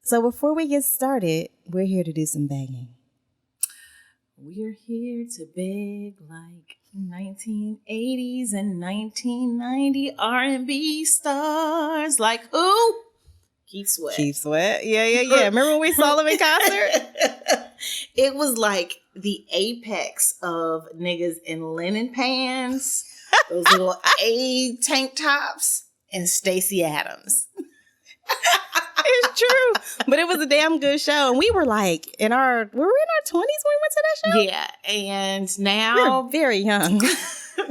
So before we get started, we're here to do some begging. We're here to beg like 1980s and 1990 R&B stars. Like who? Keith Sweat. Keith Sweat. Yeah. Remember when we saw them in concert? It was like the apex of niggas in linen pants, those little A tank tops, and Stacey Adams. It's true. But it was a damn good show. And we were like, were we in our 20s when we went to that show? Yeah. And now. We're very young.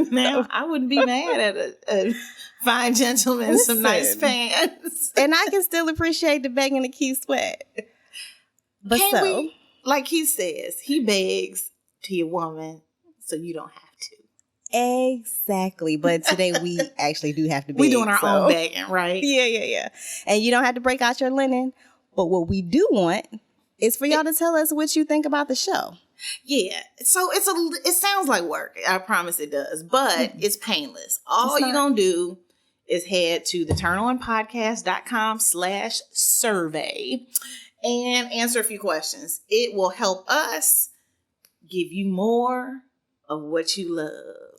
Now I wouldn't be mad at a fine gentleman in some nice pants. And I can still appreciate the begging of Keith Sweat. But like he says, he begs to your woman so you don't have to. Exactly. But today we actually do have to beg. We're doing our own begging, right? Yeah. And you don't have to break out your linen. But what we do want is for y'all to tell us what you think about the show. Yeah. So it sounds like work. I promise it does. But it's painless. All you're going to do is head to theturnaonpodcast.com/survey and answer a few questions. It will help us give you more of what you love.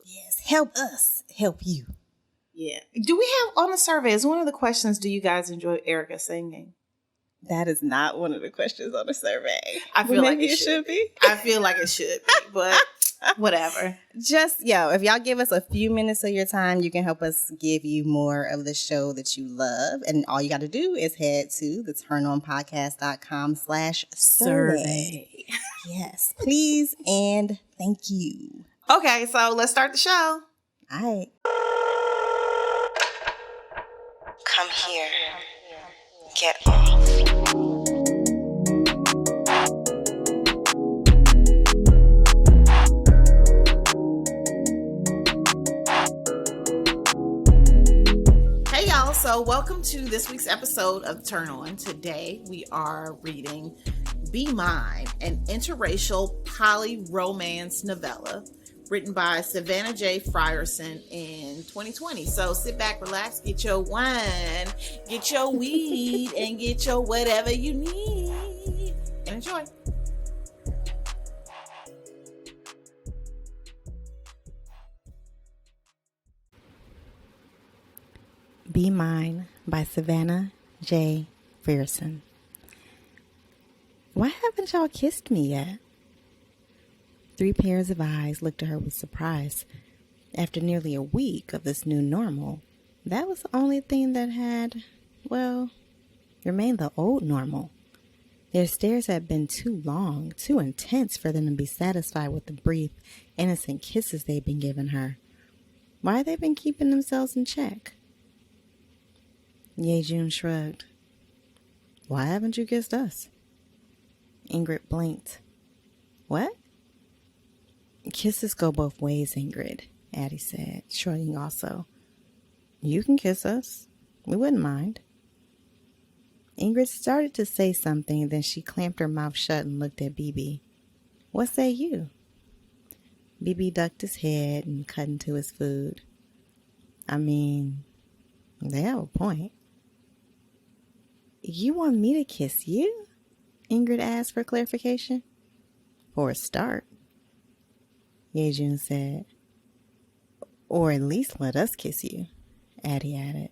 Yes, help us help you. Yeah. Do we have on the survey, is one of the questions, do you guys enjoy Erica singing? That is not one of the questions on the survey. I feel like it should be. I feel like it should be, but whatever. Just, if y'all give us a few minutes of your time, you can help us give you more of the show that you love. And all you got to do is head to theturnaonpodcast.com/survey. Yes, please and thank you. Okay, so let's start the show. All right. Come here. Get off. Hey y'all, so welcome to this week's episode of Turn On. Today we are reading Be Mine, an interracial poly-romance novella written by Savannah J. Frierson in 2020. So sit back, relax, get your wine, get your weed, and get your whatever you need. And enjoy. Be Mine by Savannah J. Frierson. Why haven't y'all kissed me yet? 3 pairs of eyes looked at her with surprise. After nearly a week of this new normal, that was the only thing that had, remained the old normal. Their stares had been too long, too intense for them to be satisfied with the brief, innocent kisses they'd been giving her. Why had they been keeping themselves in check? Ye-Jun shrugged. Why haven't you kissed us? Ingrid blinked. What? Kisses go both ways, Ingrid, Addie said, shrugging also. You can kiss us. We wouldn't mind. Ingrid started to say something, then she clamped her mouth shut and looked at BB. What say you? BB ducked his head and cut into his food. I mean, they have a point. You want me to kiss you? Ingrid asked for clarification. For a start. Ye-Jun said. Or at least let us kiss you, Addie added.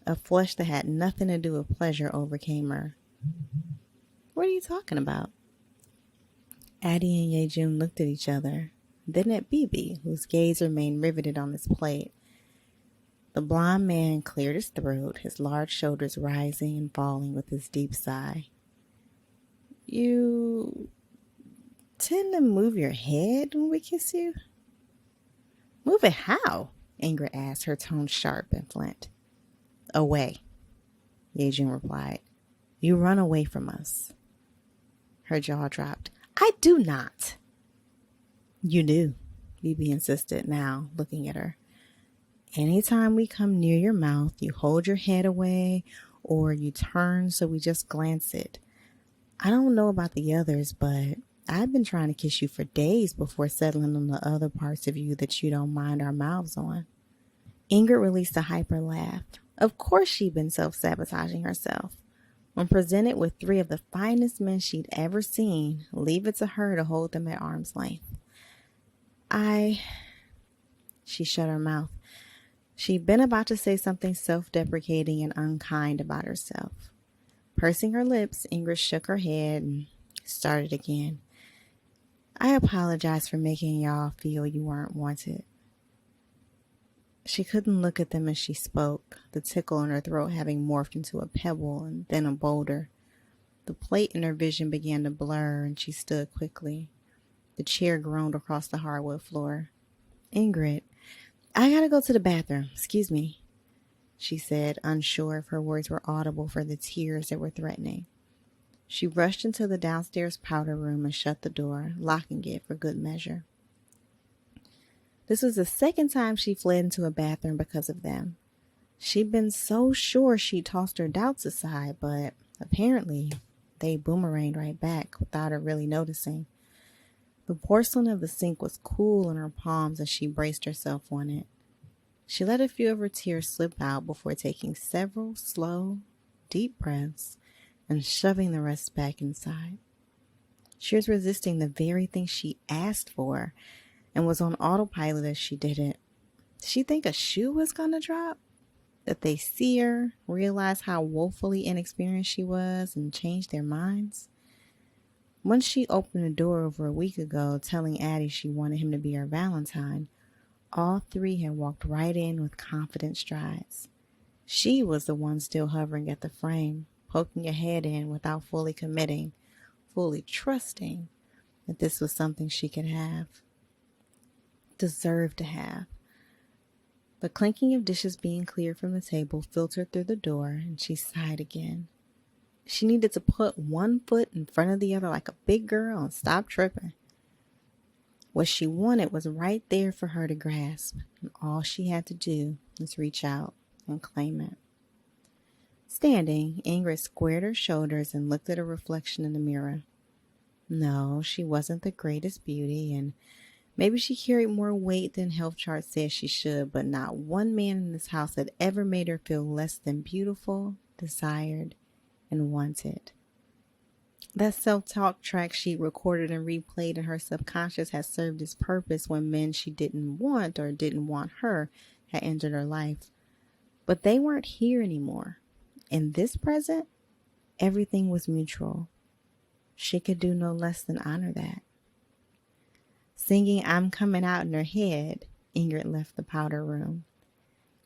A flush that had nothing to do with pleasure overcame her. What are you talking about? Addie and Ye-Jun looked at each other, then at BB, whose gaze remained riveted on his plate. The blond man cleared his throat, his large shoulders rising and falling with his deep sigh. You tend to move your head when we kiss you? Move it how? Ingrid asked, her tone sharp and flint. Away, Ye-Jun replied. You run away from us. Her jaw dropped. I do not. You do, BB insisted, now looking at her. Anytime we come near your mouth, you hold your head away or you turn so we just glance it. I don't know about the others, but I've been trying to kiss you for days before settling on the other parts of you that you don't mind our mouths on. Ingrid released a hyper laugh. Of course she'd been self-sabotaging herself. When presented with three of the finest men she'd ever seen, leave it to her to hold them at arm's length. She shut her mouth. She'd been about to say something self-deprecating and unkind about herself. Pursing her lips, Ingrid shook her head and started again. I apologize for making y'all feel you weren't wanted. She couldn't look at them as she spoke, the tickle in her throat having morphed into a pebble and then a boulder. The plate in her vision began to blur, and she stood quickly. The chair groaned across the hardwood floor. Ingrid, I gotta go to the bathroom. Excuse me, she said, unsure if her words were audible for the tears that were threatening. She rushed into the downstairs powder room and shut the door, locking it for good measure. This was the second time she fled into a bathroom because of them. She'd been so sure she tossed her doubts aside, but apparently they boomeranged right back without her really noticing. The porcelain of the sink was cool in her palms as she braced herself on it. She let a few of her tears slip out before taking several slow, deep breaths and shoving the rest back inside. She was resisting the very thing she asked for and was on autopilot as she did it. Did she think a shoe was going to drop? That they see her, realize how woefully inexperienced she was, and change their minds? Once she opened the door over a week ago, telling Addie she wanted him to be her Valentine, all three had walked right in with confident strides. She was the one still hovering at the frame, poking her head in without fully committing, fully trusting that this was something she could have, deserved to have. The clinking of dishes being cleared from the table filtered through the door, and she sighed again. She needed to put one foot in front of the other like a big girl and stop tripping. What she wanted was right there for her to grasp, and all she had to do was reach out and claim it. Standing, Ingrid squared her shoulders and looked at her reflection in the mirror. No, she wasn't the greatest beauty, and maybe she carried more weight than health charts said she should, but not one man in this house had ever made her feel less than beautiful, desired, and wanted. That self-talk track she recorded and replayed in her subconscious had served its purpose when men she didn't want or didn't want her had entered her life. But they weren't here anymore. In this present, everything was mutual. She could do no less than honor that. Singing I'm Coming Out in her head, Ingrid left the powder room.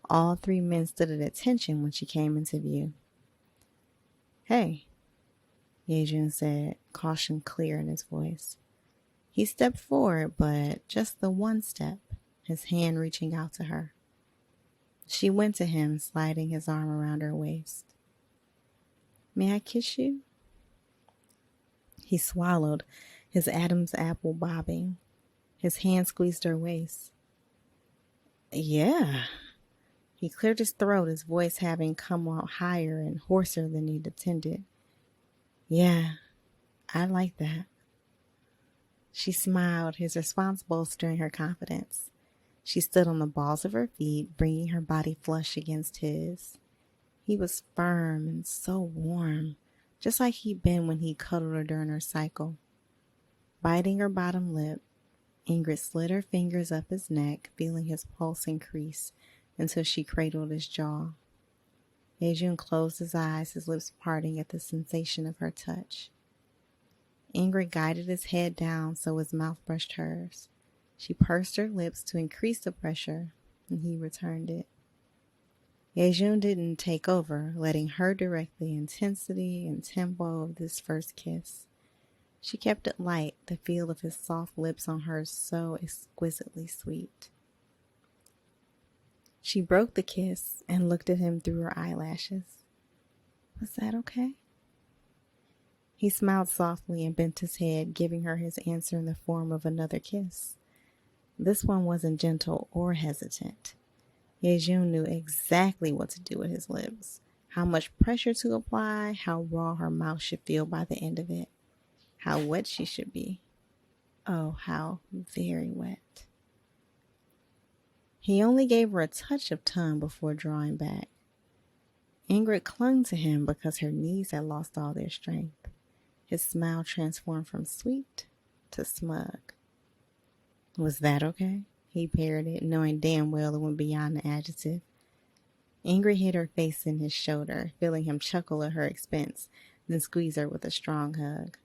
All three men stood at attention when she came into view. Hey, Yejun said, caution clear in his voice. He stepped forward, but just the one step, his hand reaching out to her. She went to him, sliding his arm around her waist. May I kiss you? He swallowed, his Adam's apple bobbing. His hand squeezed her waist. Yeah. He cleared his throat, his voice having come out higher and hoarser than he'd intended. Yeah, I like that. She smiled, his response bolstering her confidence. She stood on the balls of her feet, bringing her body flush against his. He was firm and so warm, just like he'd been when he cuddled her during her cycle. Biting her bottom lip, Ingrid slid her fingers up his neck, feeling his pulse increase until she cradled his jaw. Yejun closed his eyes, his lips parting at the sensation of her touch. Ingrid guided his head down so his mouth brushed hers. She pursed her lips to increase the pressure, and he returned it. Yejun didn't take over, letting her direct the intensity and tempo of this first kiss. She kept it light, the feel of his soft lips on hers so exquisitely sweet. She broke the kiss and looked at him through her eyelashes. Was that okay? He smiled softly and bent his head, giving her his answer in the form of another kiss. This one wasn't gentle or hesitant. Yejun knew exactly what to do with his lips, how much pressure to apply, how raw her mouth should feel by the end of it, how wet she should be. Oh, how very wet. He only gave her a touch of tongue before drawing back. Ingrid clung to him because her knees had lost all their strength. His smile transformed from sweet to smug. Was that okay? He parroted, knowing damn well it went beyond the adjective. Ingrid hid her face in his shoulder, feeling him chuckle at her expense, then squeeze her with a strong hug.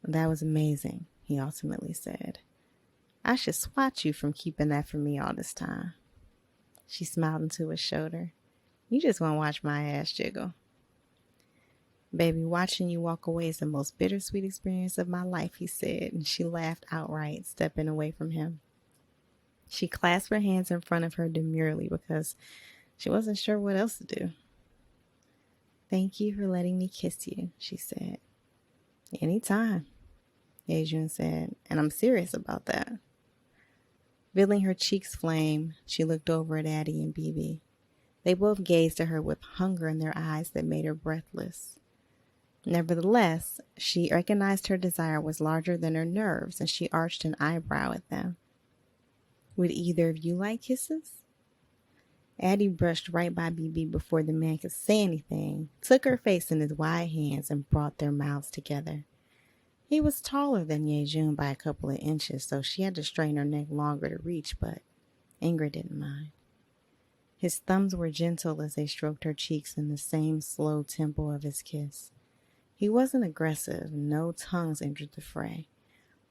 That was amazing, he ultimately said. I should swat you from keeping that from me all this time. She smiled into his shoulder. You just want to watch my ass jiggle. Baby, watching you walk away is the most bittersweet experience of my life, he said, and she laughed outright, stepping away from him. She clasped her hands in front of her demurely because she wasn't sure what else to do. Thank you for letting me kiss you, she said. Anytime, Yejun said, and I'm serious about that. Feeling her cheeks flame, she looked over at Addie and BB. They both gazed at her with hunger in their eyes that made her breathless. Nevertheless, she recognized her desire was larger than her nerves, and she arched an eyebrow at them. Would either of you like kisses? Addie brushed right by BB before the man could say anything, took her face in his wide hands, and brought their mouths together. He was taller than Yejun by a couple of inches, so she had to strain her neck longer to reach, but Ingrid didn't mind. His thumbs were gentle as they stroked her cheeks in the same slow tempo of his kiss. He wasn't aggressive, no tongues entered the fray,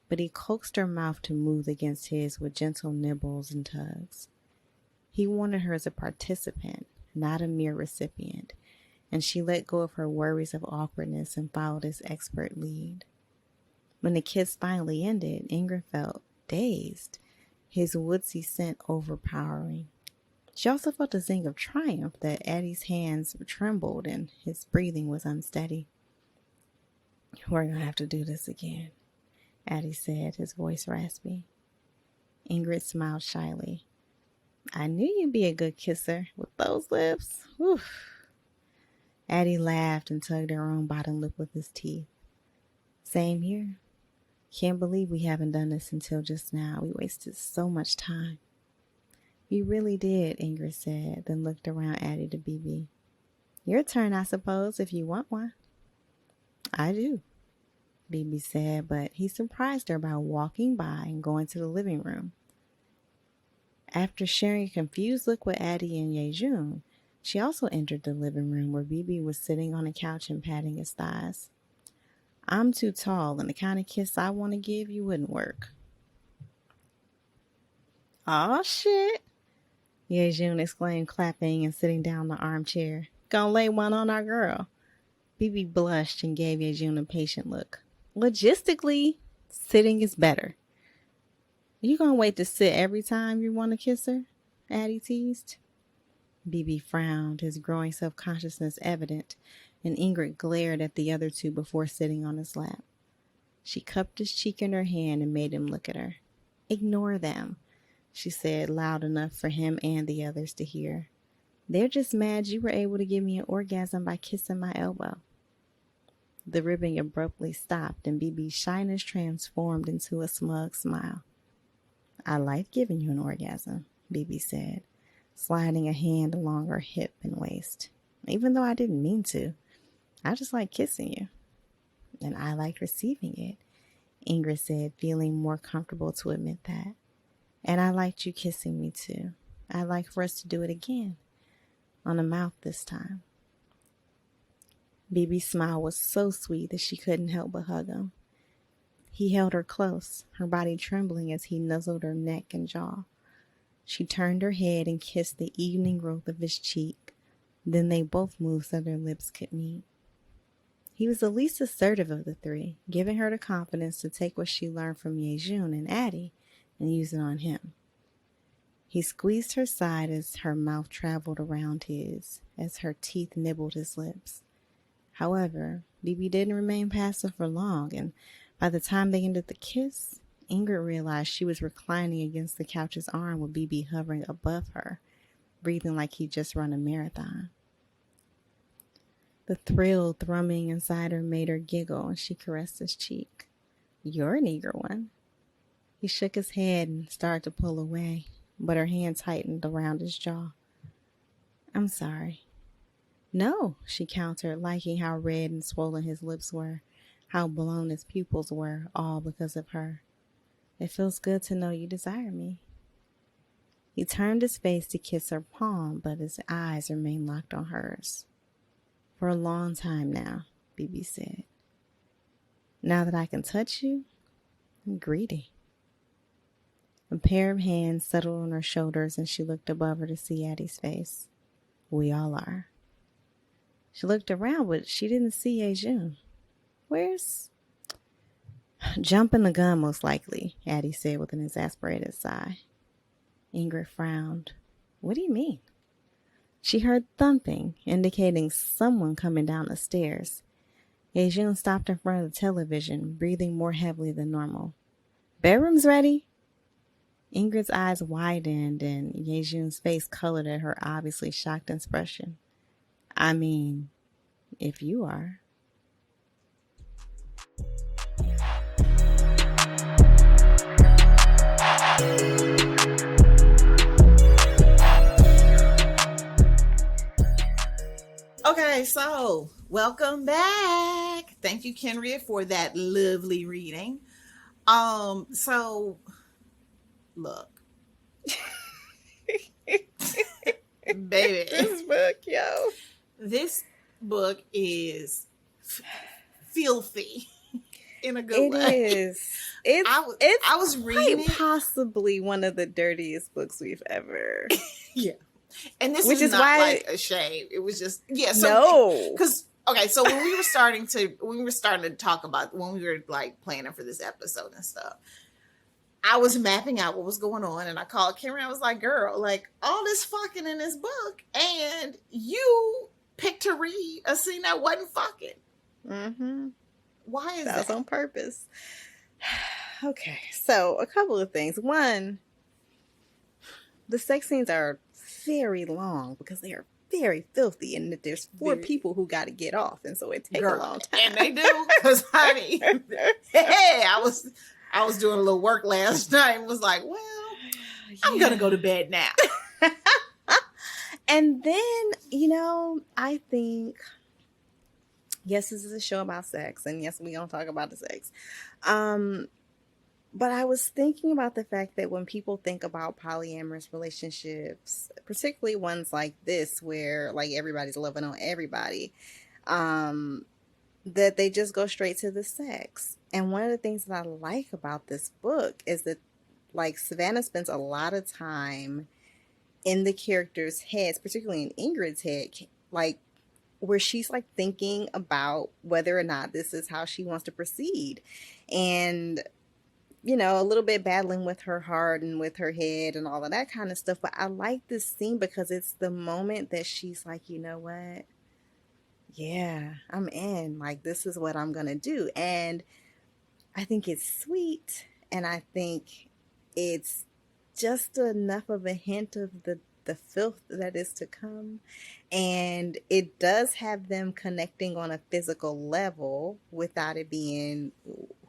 but he coaxed her mouth to move against his with gentle nibbles and tugs. He wanted her as a participant, not a mere recipient, and she let go of her worries of awkwardness and followed his expert lead. When the kiss finally ended, Ingrid felt dazed, his woodsy scent overpowering. She also felt a zing of triumph that Addie's hands trembled and his breathing was unsteady. We're going to have to do this again, Addie said, his voice raspy. Ingrid smiled shyly. I knew you'd be a good kisser with those lips. Whew. Addie laughed and tugged her own bottom lip with his teeth. Same here. Can't believe we haven't done this until just now. We wasted so much time. You really did, Ingrid said, then looked around Addie to BB. Your turn, I suppose, if you want one. I do, BB said, but he surprised her by walking by and going to the living room. After sharing a confused look with Addie and Yejun, she also entered the living room where BB was sitting on a couch and patting his thighs. I'm too tall, and the kind of kiss I want to give you wouldn't work. Aw, shit, Yejun exclaimed, clapping and sitting down in the armchair. Gonna lay one on our girl. BB blushed and gave Yejun a patient look. Logistically, sitting is better. You gonna wait to sit every time you want to kiss her? Addie teased. BB frowned, his growing self-consciousness evident, and Ingrid glared at the other two before sitting on his lap. She cupped his cheek in her hand and made him look at her. Ignore them, she said, loud enough for him and the others to hear. They're just mad you were able to give me an orgasm by kissing my elbow. The ribbing abruptly stopped, and BB's shyness transformed into a smug smile. I like giving you an orgasm, BB said, sliding a hand along her hip and waist. Even though I didn't mean to, I just like kissing you. And I like receiving it, Ingrid said, feeling more comfortable to admit that. And I liked you kissing me too. I'd like for us to do it again, on the mouth this time. BB's smile was so sweet that she couldn't help but hug him. He held her close, her body trembling as he nuzzled her neck and jaw. She turned her head and kissed the evening growth of his cheek. Then they both moved so their lips could meet. He was the least assertive of the three, giving her the confidence to take what she learned from Yejun and Addie and use it on him. He squeezed her side as her mouth traveled around his, as her teeth nibbled his lips. However, BB didn't remain passive for long, and by the time they ended the kiss, Ingrid realized she was reclining against the couch's arm with BB hovering above her, breathing like he'd just run a marathon. The thrill thrumming inside her made her giggle, and she caressed his cheek. You're an eager one. He shook his head and started to pull away, but her hand tightened around his jaw. I'm sorry. No, she countered, liking how red and swollen his lips were, how blown his pupils were, all because of her. It feels good to know you desire me. He turned his face to kiss her palm, but his eyes remained locked on hers. For a long time now, BB said. Now that I can touch you, I'm greedy. A pair of hands settled on her shoulders and she looked above her to see Addie's face. We all are. She looked around, but she didn't see Yejun. Where's... Jumping the gun, most likely, Addie said with an exasperated sigh. Ingrid frowned. What do you mean? She heard thumping, indicating someone coming down the stairs. Yejun stopped in front of the television, breathing more heavily than normal. Bedroom's ready? Ingrid's eyes widened and Yejun's face colored at her obviously shocked expression. I mean, if you are. Okay, so welcome back. Thank you, Kenrya, for that lovely reading. So look. Baby. This book, yo. This book is filthy in a good way. It is. I was reading quite possibly one of the dirtiest books we've ever. Yeah. And this Which is not why like a shame. It was just So, no. Because okay, so when we were starting to talk about when we were like planning for this episode and stuff, I was mapping out what was going on, and I called Kenrya. I was like, "Girl, like all this fucking in this book, and you picked to read a scene that wasn't fucking. Mm-hmm. Why is That was that on purpose." Okay, so a couple of things. One, the sex scenes are very long because they are very filthy, and that there's four people who got to get off, and so it takes a long time. And they do, because honey, hey, I was doing a little work last night and was like, well, I'm gonna go to bed now. And then, I think, yes, this is a show about sex, and yes, we're gonna talk about the sex. But I was thinking about the fact that when people think about polyamorous relationships, particularly ones like this, where like everybody's loving on everybody, that they just go straight to the sex. And one of the things that I like about this book is that like Savannah spends a lot of time in the characters' heads, particularly in Ingrid's head, like where she's like thinking about whether or not this is how she wants to proceed. And a little bit battling with her heart and with her head and all of that kind of stuff. But I like this scene because it's the moment that she's like, you know what? Yeah, I'm in. Like, this is what I'm going to do. And I think it's sweet. And I think it's just enough of a hint of the filth that is to come. And it does have them connecting on a physical level without it being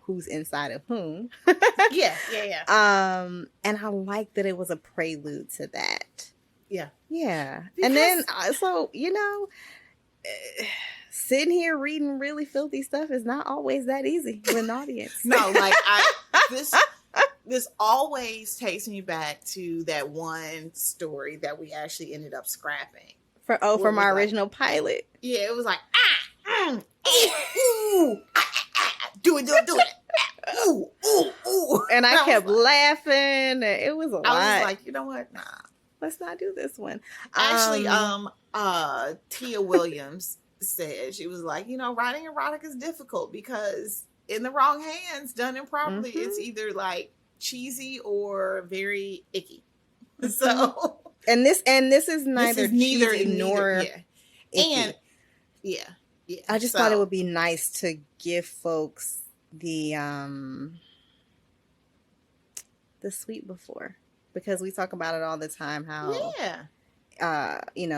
who's inside of whom. Yeah. And I like that it was a prelude to that. Yeah. Because... And then, so, sitting here reading really filthy stuff is not always that easy with an audience. No, like this always takes me back to that one story that we actually ended up scrapping. From our original pilot. Yeah, it was like, ooh, do it. Ooh. And I kept laughing. It was a lot. I was like, you know what? Nah. Let's not do this one. Actually, Tia Williams said, she was like, writing erotic is difficult because in the wrong hands, done improperly, it's either like cheesy or very icky. So, and this is neither cheesy nor icky. And yeah. I just thought it would be nice to give folks the sweet before, because we talk about it all the time how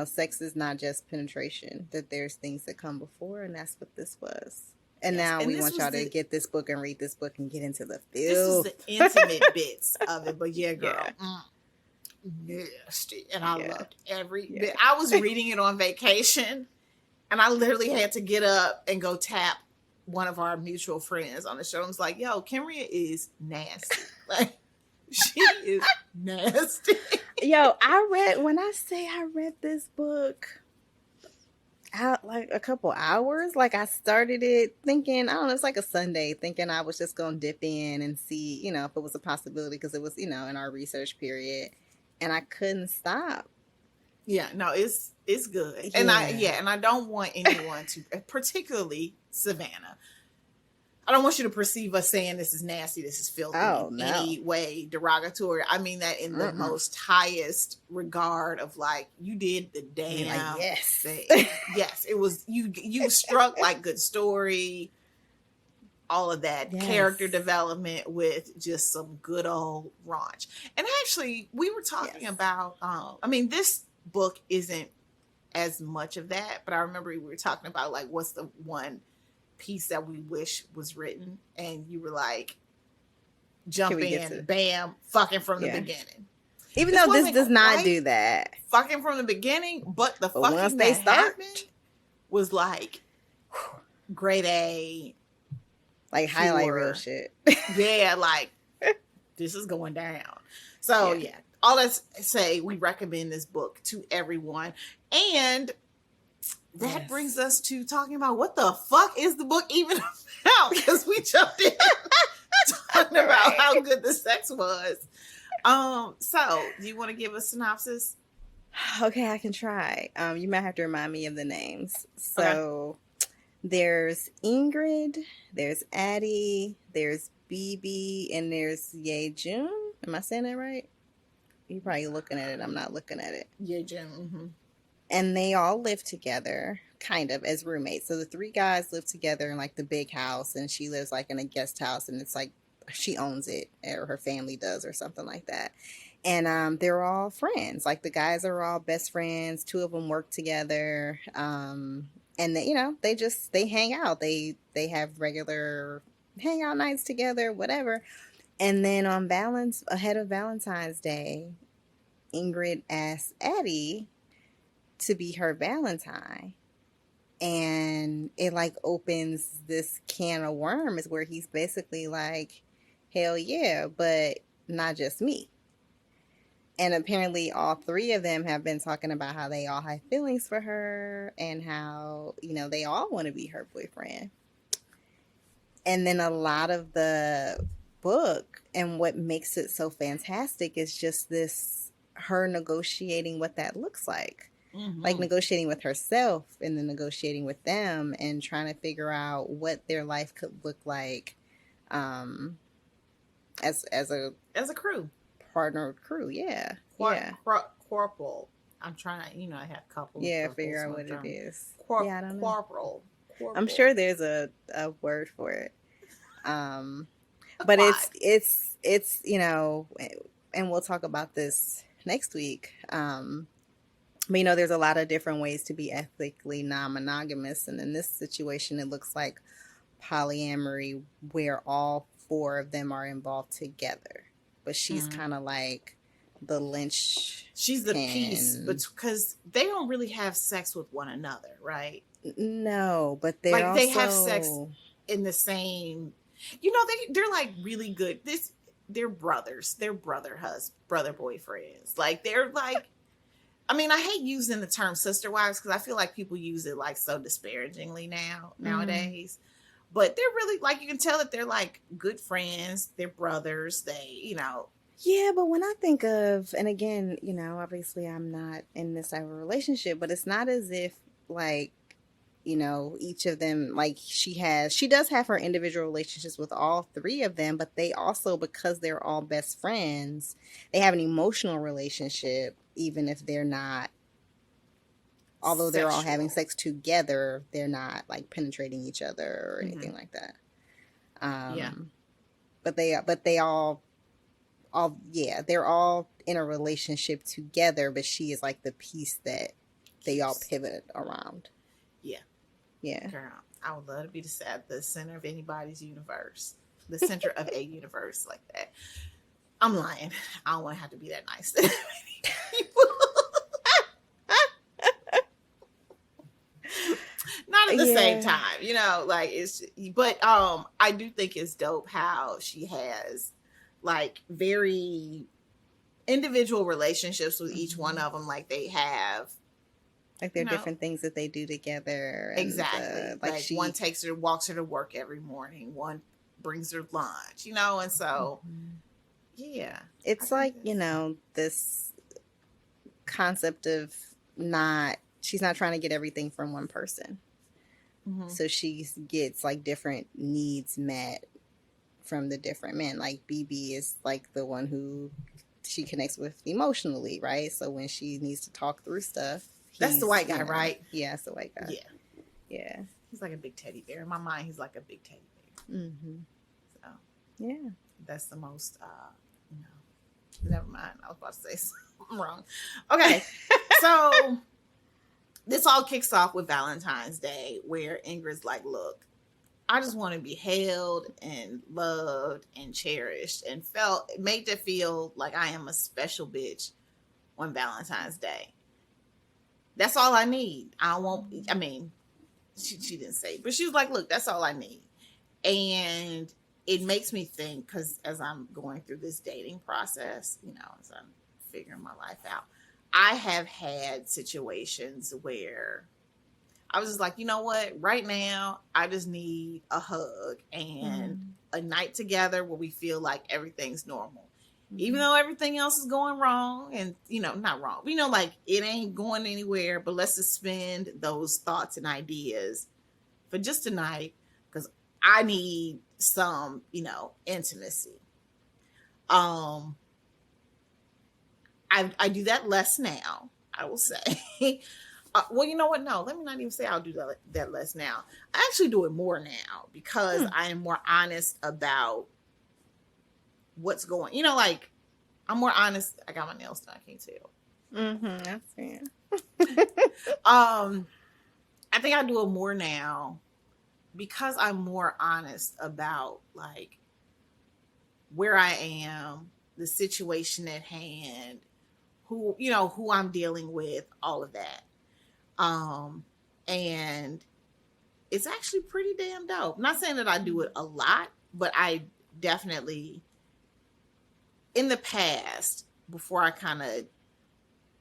sex is not just penetration, that there's things that come before, and that's what this was. And now we want y'all to get this book and read this book and get into the filth. This is the intimate bits of it, but yeah, girl. Nasty. And I loved every bit. I was reading it on vacation And I literally had to get up and go tap one of our mutual friends on the show. And was like, yo, Kenrya is nasty. Like, she is nasty. Yo, when I say I read this book out like a couple hours, like I started it thinking, I don't know, it's like a Sunday, thinking I was just going to dip in and see, if it was a possibility, because it was, in our research period, and I couldn't stop. Yeah, no, it's good. Yeah. And I don't want anyone to, particularly Savannah, I don't want you to perceive us saying this is nasty, this is filthy in any way derogatory. I mean that in the most highest regard of like, you did the damn thing. Yes, it was, you struck like good story, all of that character development with just some good old raunch. And actually, we were talking about, this book isn't as much of that, but I remember we were talking about like, what's the one piece that we wish was written, and you were like, jump in, bam, fucking from the beginning. Even though this does not do that, fucking from the beginning, but the fucking once they happened was like grade A, like pure, highlight real shit. Yeah, like this is going down. So all that say, we recommend this book to everyone, and that brings us to talking about what the fuck is the book even about? Because we jumped in talking about how good the sex was. So do you want to give a synopsis? Okay, I can try. You might have to remind me of the names. So there's Ingrid, there's Addie, there's BB, and there's Yejun. Am I saying that right? You're probably looking at it. I'm not looking at it. Yejun. Mm-hmm. And they all live together, kind of, as roommates. So the three guys live together in, like, the big house, and she lives, like, in a guest house, and it's, like, she owns it, or her family does, or something like that. And they're all friends. Like, the guys are all best friends. Two of them work together. And, they, they hang out. They have regular hangout nights together, whatever. And then ahead of Valentine's Day, Ingrid asks Addie to be her Valentine, and it like opens this can of worms where he's basically like, hell yeah, but not just me. And apparently all three of them have been talking about how they all have feelings for her, and how, they all want to be her boyfriend. And then a lot of the book, and what makes it so fantastic, is just her negotiating what that looks like. Mm-hmm. Like negotiating with herself, and then negotiating with them, and trying to figure out what their life could look like as a crew, partner crew. Corporal. I'm trying to, I have couples. Figure out what it is. I don't know. Corporal. I'm sure there's a word for it. But it's and we'll talk about this next week. But, there's a lot of different ways to be ethically non-monogamous. And in this situation, it looks like polyamory, where all four of them are involved together. But she's kind of like the lynch. She's the piece, because they don't really have sex with one another, right? No, but they have sex in the same, they're like really good. They're brothers. They're brother boyfriends. Like, they're like, I hate using the term sister wives, because I feel like people use it like so disparagingly nowadays. But they're really, like, you can tell that they're like good friends. They're brothers. They, Yeah, but when I think of, and again, obviously I'm not in this type of relationship, but it's not as if like, each of them, like she does have her individual relationships with all three of them, but they also, because they're all best friends, they have an emotional relationship, even if they're not, although they're all having sex together, they're not like penetrating each other or anything like that. But they're all in a relationship together, but she is like the piece that they all pivot around. Yeah. Girl, I would love to be the center of anybody's universe. The center of a universe like that. I'm lying. I don't want to have to be that nice to people. at the same Yeah. time, you know, like it's, but I do think it's dope how she has like very individual relationships with each one of them. Like they have, Like there you are know, different things that they do together. And, exactly. Like one takes her, walks her to work every morning. One brings her lunch, you know, and so yeah, it's like, you know, this concept of she's not trying to get everything from one person. So she gets like different needs met from the different men. Like BB is like the one who she connects with emotionally, right? So when she needs to talk through stuff, that's the white guy, right? Yeah, it's the white guy. Yeah. He's like a big teddy bear. In my mind, he's like a big teddy bear. So yeah, that's the most. You know, never mind. I was about to say something wrong. Okay, so this all kicks off with Valentine's Day, where Ingrid's like, "Look, I just want to be held and loved and cherished, and made to feel like I am a special bitch on Valentine's Day. That's all I need. I mean, she didn't say, but she was like, look, that's all I need." And it makes me think, because as I'm going through this dating process, you know, as I'm figuring my life out, I have had situations where I was just like, you know what? Right now, I just need a hug and a night together where we feel like everything's normal. Even though everything else is going wrong and, you know, not wrong. You know, like it ain't going anywhere, but let's suspend those thoughts and ideas for just a night because I need some, you know, intimacy. I do that less now, I will say. Well, you know what? No, let me not even say I'll do that less now. I actually do it more now because I am more honest about what's going. You know, like I'm more honest. I got my nails done. I can't tell. I see. I think I do it more now because I'm more honest about like where I am, the situation at hand, who I'm dealing with, all of that. And it's actually pretty damn dope. I'm not saying that I do it a lot, but I definitely, in the past, before I kind of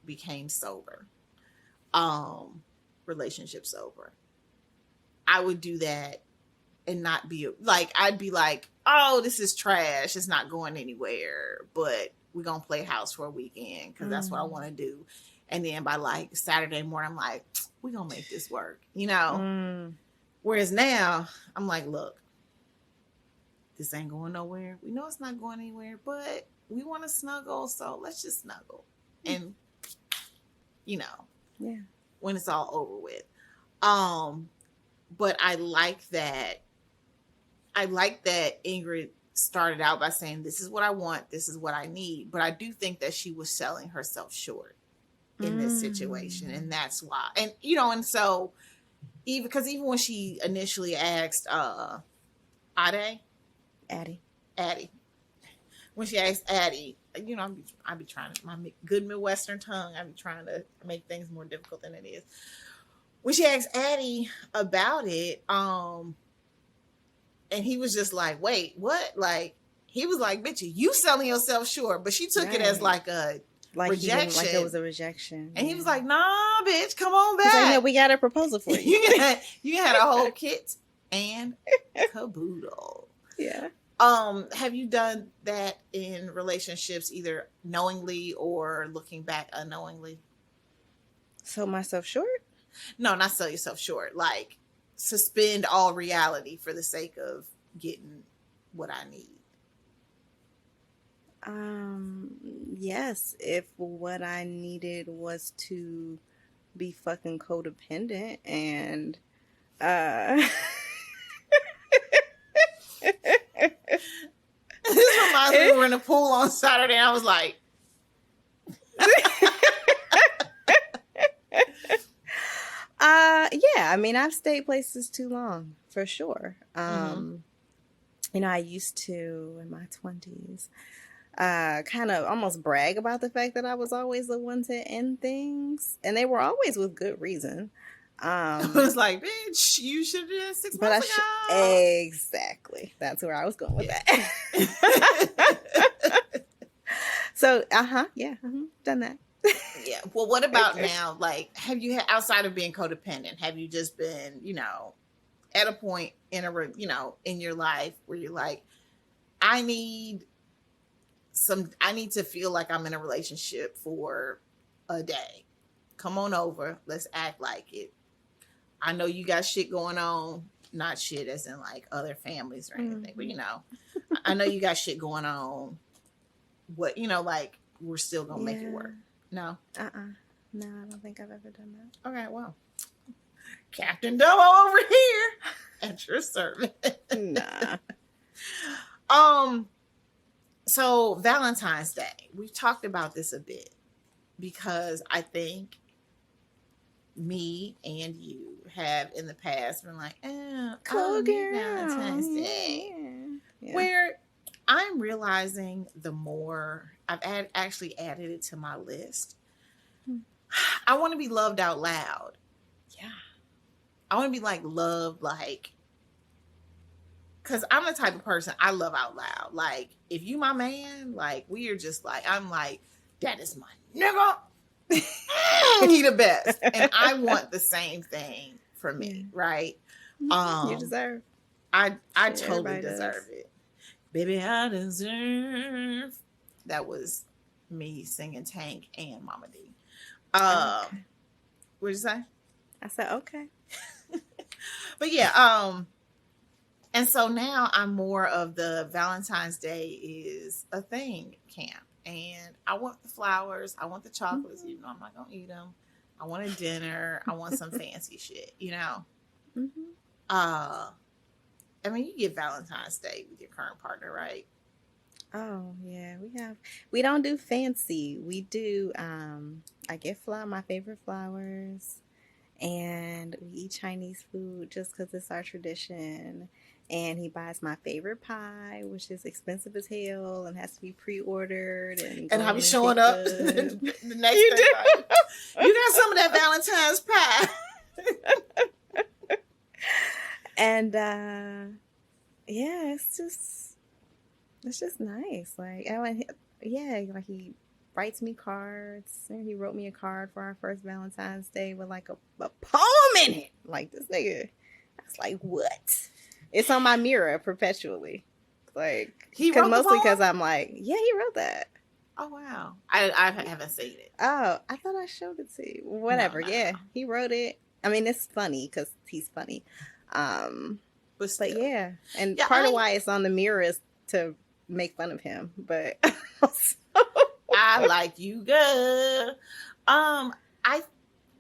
became sober, relationship sober, I would do that and not be like, I'd be like, oh, this is trash. It's not going anywhere, but we're going to play house for a weekend because that's what I want to do. And then by like Saturday morning, I'm like, we're going to make this work, you know? Whereas now I'm like, look, this ain't going nowhere. We know it's not going anywhere, but we want to snuggle. So let's just snuggle. And, you know, when it's all over with. But I like that Ingrid started out by saying, this is what I want. This is what I need. But I do think that she was selling herself short in this situation. And that's why. And, you know, and so even when she initially asked, Addie, when she asked Addie, you know, I be trying to, my good Midwestern tongue, I be trying to make things more difficult than it is. When she asked Addie about it, and he was just like, wait, what? Like, he was like, bitch, you selling yourself short. But she took it as like a rejection. Like it was a rejection. And he was like, nah, bitch, come on back. He's like, no, we got a proposal for you. You had a whole kit and caboodle. Yeah. Have you done that in relationships, either knowingly or looking back unknowingly? Sold myself short? No, not sell yourself short. Like suspend all reality for the sake of getting what I need. Yes, if what I needed was to be fucking codependent and This reminds me, we were in a pool on Saturday and I was like yeah, I mean, I've stayed places too long for sure. You know, I used to in my 20s kind of almost brag about the fact that I was always the one to end things, and they were always with good reason. I was like, bitch, you should have done 6 But months ago. exactly. That's where I was going with that. So, done that. Yeah. Well, what about now? Like, have you had, outside of being codependent, have you just been, at a point in in your life where you're like, I need to feel like I'm in a relationship for a day. Come on over. Let's act like it. I know you got shit going on. Not shit as in like other families or anything, but I know you got shit going on. What, like we're still gonna make it work. No? No, I don't think I've ever done that. Okay, well. Captain Domo over here at your service. Nah. So Valentine's Day, we've talked about this a bit because I think me and you have in the past been like, cool girl, Valentine's Day. Yeah. Where I'm realizing the more I've actually added it to my list. I want to be loved out loud. Yeah. I want to be like loved, like, because I'm the type of person I love out loud. Like, if you my man, like, we are just like, I'm like, that is my nigga. He the best. And I want the same thing for me, right? You deserve. I totally deserve it. Baby, I deserve. That was me singing Tank and Mama D. Okay. What'd you say? I said, okay. But yeah, and so now I'm more of the Valentine's Day is a thing camp. And I want the flowers. I want the chocolates, even though I'm not going to eat them. I want a dinner. I want some fancy shit, I mean, you get Valentine's Day with your current partner, right? Oh, yeah, we don't do fancy. We do, I get my favorite flowers, and we eat Chinese food just because it's our tradition. And he buys my favorite pie, which is expensive as hell and has to be pre-ordered. And I'll be showing up the next day. Like, you got some of that Valentine's pie. And yeah, it's just nice. Like, like he writes me cards. And he wrote me a card for our first Valentine's Day with like a poem in it. Like, this nigga, I was like, what? It's on my mirror perpetually. Like, mostly because I'm like, yeah, he wrote that. Oh wow, I haven't seen it. Oh, I thought I showed it to you. Whatever. No. He wrote it. I mean, it's funny because he's funny. But yeah, and part of why it's on the mirror is to make fun of him. But I like you good.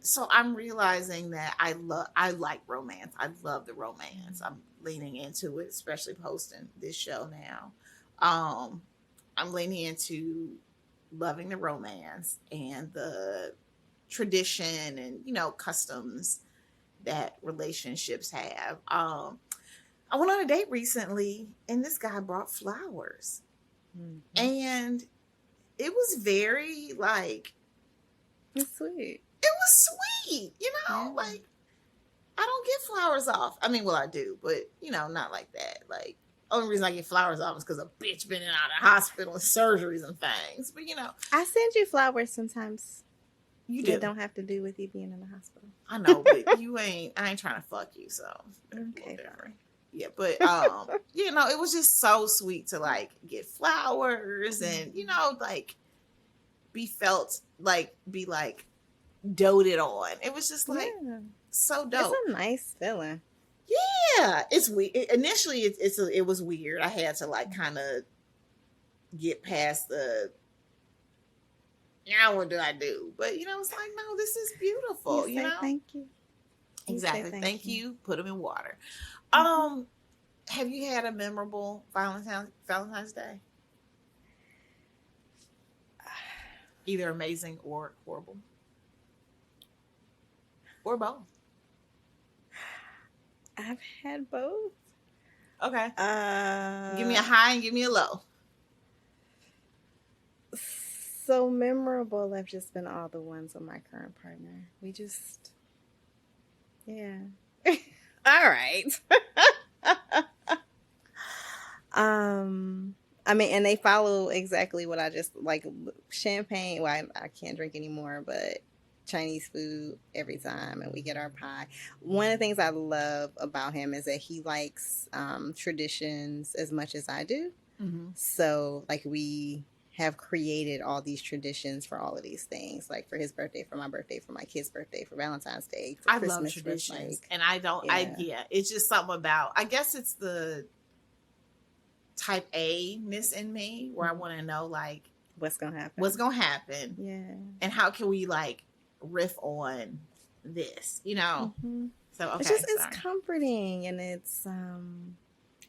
So I'm realizing that I like romance. I love the romance. I'm leaning into it, especially posting this show now. I'm leaning into loving the romance and the tradition and, customs that relationships have. I went on a date recently and this guy brought flowers. Mm-hmm. And it was very like... It's sweet. It was sweet, like, I don't get flowers off. I mean, well, I do, but, not like that. Like, only reason I get flowers off is because a bitch been in and out of the hospital and surgeries and things. But, I send you flowers sometimes. You do. That don't have to do with you being in the hospital. I know, but I ain't trying to fuck you, so. Okay. Yeah, but, it was just so sweet to, like, get flowers and, like, be doted on. It was just like so dope. It's a nice feeling. Yeah, it's weird. Initially, it was weird. I had to like kind of get past the. Now what do I do? But it's like, no, this is beautiful. Thank you. Exactly. Thank you. Put them in water. Have you had a memorable Valentine's Day? Either amazing or horrible. Or both. I've had both. Okay. Give me a high and give me a low. So memorable have just been all the ones with my current partner. We just Yeah. All right. I mean, and they follow exactly what I just like. Champagne. Well, I can't drink anymore, but Chinese food every time, and we get our pie. One of the things I love about him is that he likes traditions as much as I do. Mm-hmm. So, like, we have created all these traditions for all of these things, like for his birthday, for my birthday, for my kid's birthday, for Valentine's Day, for I Christmas. love traditions, like, and I don't. It's just something about. I guess it's the type A-ness in me where I want to know like what's gonna happen, yeah, and how can we like riff on this, So okay, it's comforting, and it's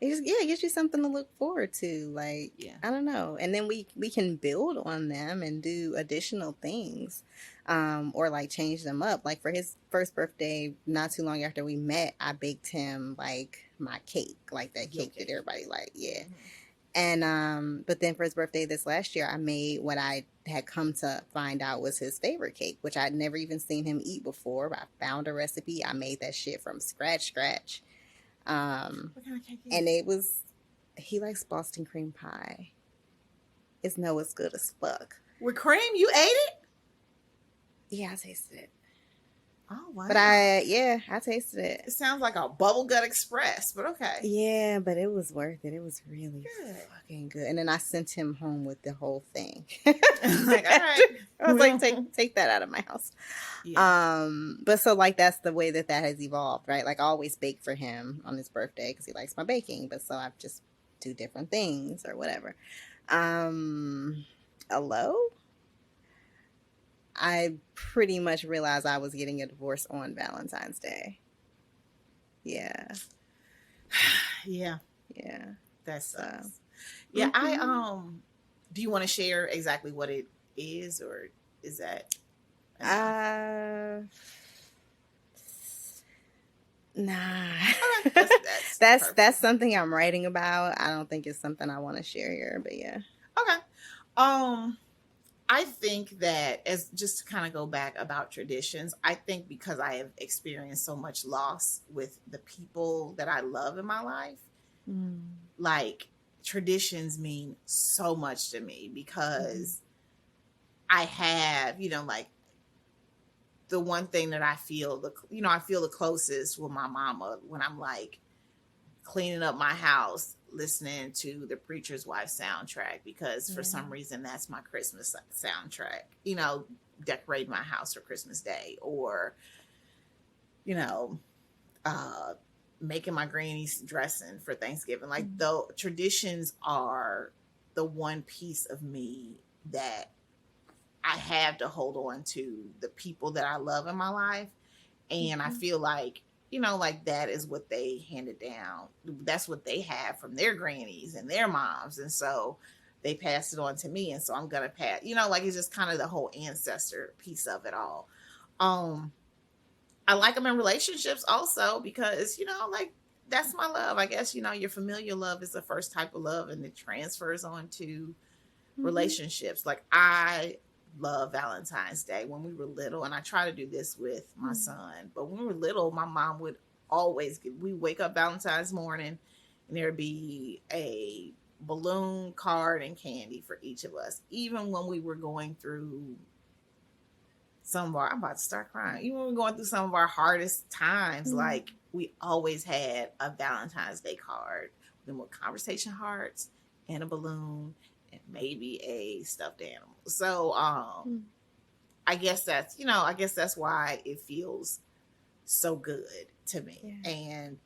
it gives you something to look forward to. Like, I don't know, and then we can build on them and do additional things, or like change them up. Like for his first birthday, not too long after we met, I baked him like my cake, like that cake that everybody like, yeah. Mm-hmm. And but then for his birthday this last year, I made what I had come to find out was his favorite cake, which I'd never even seen him eat before. But I found a recipe. I made that shit from scratch. What kind of cake is and it was, he likes Boston cream pie. It's good as fuck. With cream? You ate it? Yeah, I tasted it. Oh, wow. But I tasted it. It sounds like a bubble gut express, but okay. Yeah, but it was worth it. It was really fucking good. And then I sent him home with the whole thing. Like, all right. I was like, take that out of my house. Yeah. But so like that's the way that has evolved, right? Like I always bake for him on his birthday because he likes my baking. But so I just do different things or whatever. Hello? I pretty much realized I was getting a divorce on Valentine's Day. Yeah. Yeah. Yeah. That sucks. Yeah, mm-hmm. Do you want to share exactly what it is, or is that nah. Okay. That's something I'm writing about. I don't think it's something I want to share here, but yeah. Okay. I think that, as just to kind of go back about traditions, I think because I have experienced so much loss with the people that I love in my life, like traditions mean so much to me because I have, like the one thing that I feel the closest with my mama when I'm like cleaning up my house, listening to the Preacher's Wife soundtrack, because for some reason that's my Christmas soundtrack, decorate my house for Christmas Day, or making my granny's dressing for Thanksgiving. Like the traditions are the one piece of me that I have to hold on to, the people that I love in my life. And I feel like like that is what they handed down. That's what they have from their grannies and their moms. And so they passed it on to me. And so I'm going to pass, like it's just kind of the whole ancestor piece of it all. I like them in relationships also because, like that's my love. I guess, your familial love is the first type of love, and it transfers on to relationships. Like I love Valentine's Day. When we were little, and I try to do this with my son, but when we were little, my mom would always we wake up Valentine's morning and there'd be a balloon, card, and candy for each of us. Even when we were going through I'm about to start crying. Even when we were going through some of our hardest times, like we always had a Valentine's Day card, then with conversation hearts and a balloon and maybe a stuffed animal. So I guess that's why it feels so good to me. Yeah. And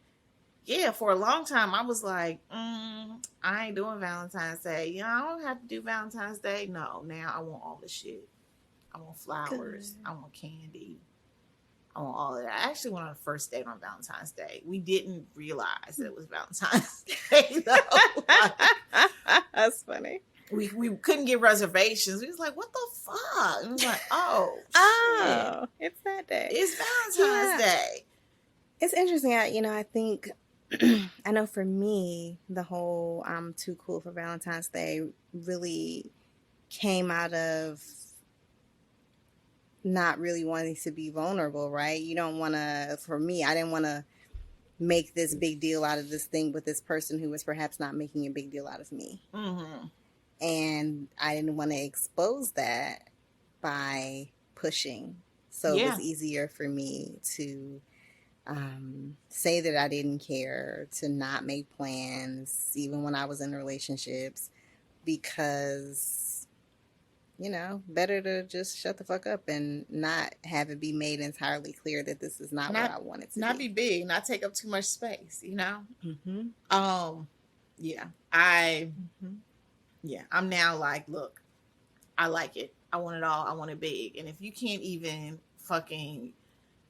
for a long time I was like, I ain't doing Valentine's Day. I don't have to do Valentine's Day. No, now I want all the shit. I want flowers. Good. I want candy. I want all of that. I actually went on a first date on Valentine's Day. We didn't realize that it was Valentine's Day though. That's funny. We couldn't get reservations. We was like, what the fuck? And we was like, oh, shit. It's that day. It's Valentine's Day. It's interesting. I think, I know for me, the whole I'm too cool for Valentine's Day really came out of not really wanting to be vulnerable, right? You don't want to, for me, I didn't want to make this big deal out of this thing with this person who was perhaps not making a big deal out of me. Mm-hmm. And I didn't want to expose that by pushing. So it was easier for me to say that I didn't care, to not make plans, even when I was in relationships, because, you know, better to just shut the fuck up and not have it be made entirely clear that this is not what I wanted to not be big, not take up too much space, you know? Mm-hmm. Yeah. I'm now like, look, I like it. I want it all. I want it big. And if you can't even fucking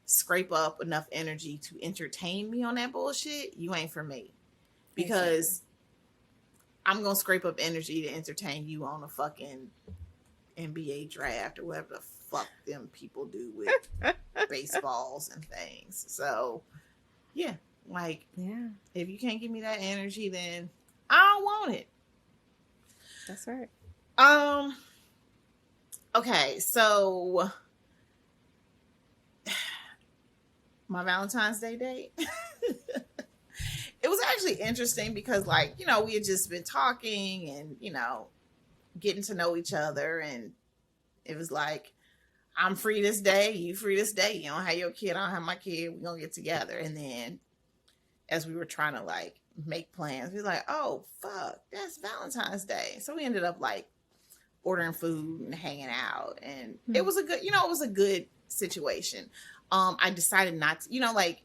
scrape up enough energy to entertain me on that bullshit, you ain't for me. Because I'm going to scrape up energy to entertain you on a fucking NBA draft or whatever the fuck them people do with baseballs and things. So, yeah. Like, if you can't give me that energy, then I don't want it. That's right. Okay, so my Valentine's Day date. It was actually interesting because, like, you know, we had just been talking and, you know, getting to know each other, and it was like, I'm free this day, you free this day. You don't have your kid, I don't have my kid. We're gonna get together. And then as we were trying to like make plans, we were like, oh fuck, that's Valentine's Day. So we ended up like ordering food and hanging out, and it was a good, you know, it was a good situation. I decided not to, you know, like,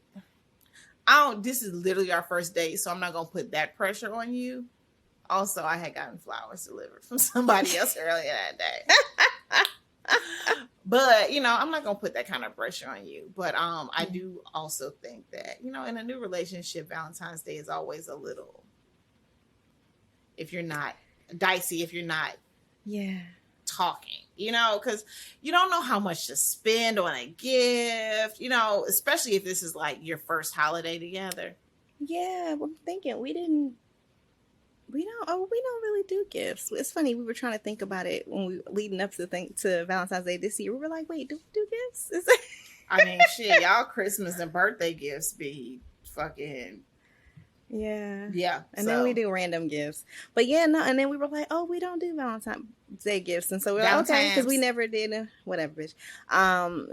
this is literally our first date, so I'm not gonna put that pressure on you. Also, I had gotten flowers delivered from somebody else earlier that day. But, you know, I'm not going to put that kind of pressure on you. But I do also think that, you know, in a new relationship, Valentine's Day is always a little, if you're not dicey, if you're not talking, you know, because you don't know how much to spend on a gift, you know, especially if this is like your first holiday together. Yeah, I'm thinking we don't really do gifts. It's funny, we were trying to think about it when we leading up to Valentine's Day this year. We were like, wait, do we do gifts? I mean, shit, y'all Christmas and birthday gifts be fucking yeah. And then we do random gifts, but and then we were like, oh, we don't do Valentine's Day gifts, and so we're like, okay, because we never did whatever, bitch.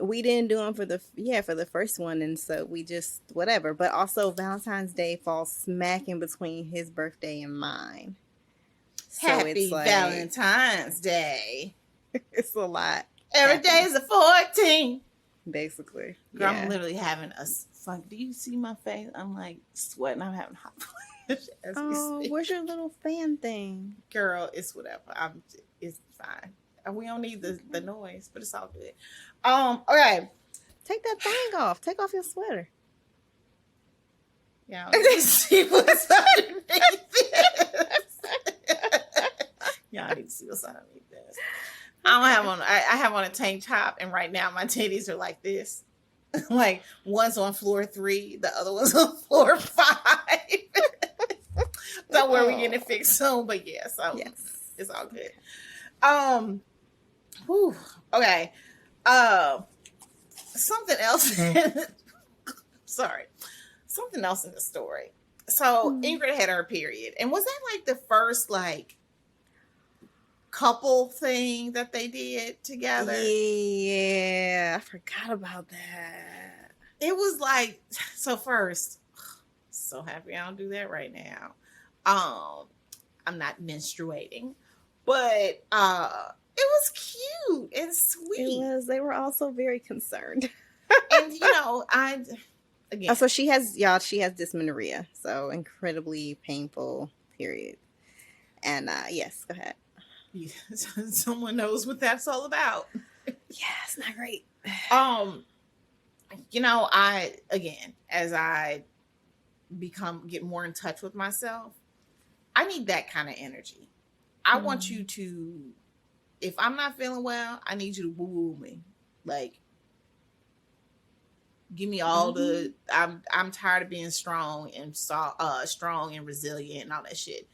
We didn't do them for the first one, and so we just whatever. But also Valentine's Day falls smack in between his birthday and mine. So Happy it's like, Valentine's Day. It's a lot. Every day is a 14. Basically. Girl, I'm literally having a fun. Do you see my face? I'm like sweating. I'm having hot flash as we speak. Where's your little fan thing? Girl, it's whatever. It's fine. We don't need the noise, but it's all good. Okay. Take that thing off. Take off your sweater. Yeah, I need to see what's underneath this. Y'all need to see what's underneath this. I have on a tank top, and right now my titties are like this. Like, one's on floor 3, the other one's on floor 5. Don't worry, we're getting it fixed soon, but yeah, so it's all good. Okay. Something else. Sorry. Something else in the story. So Ingrid had her period. And was that like the first like couple thing that they did together? Yeah, I forgot about that. It was like, so first, so happy I don't do that right now. I'm not menstruating, but it was cute and sweet. It was. They were also very concerned. And you know, again. So she has dysmenorrhea, so incredibly painful period. And yes, go ahead. Yeah, someone knows what that's all about. Yeah, it's not great. You know, as I get more in touch with myself, I need that kind of energy. I want you to, if I'm not feeling well, I need you to woo me. Like, give me all the, I'm tired of being strong and resilient and all that shit.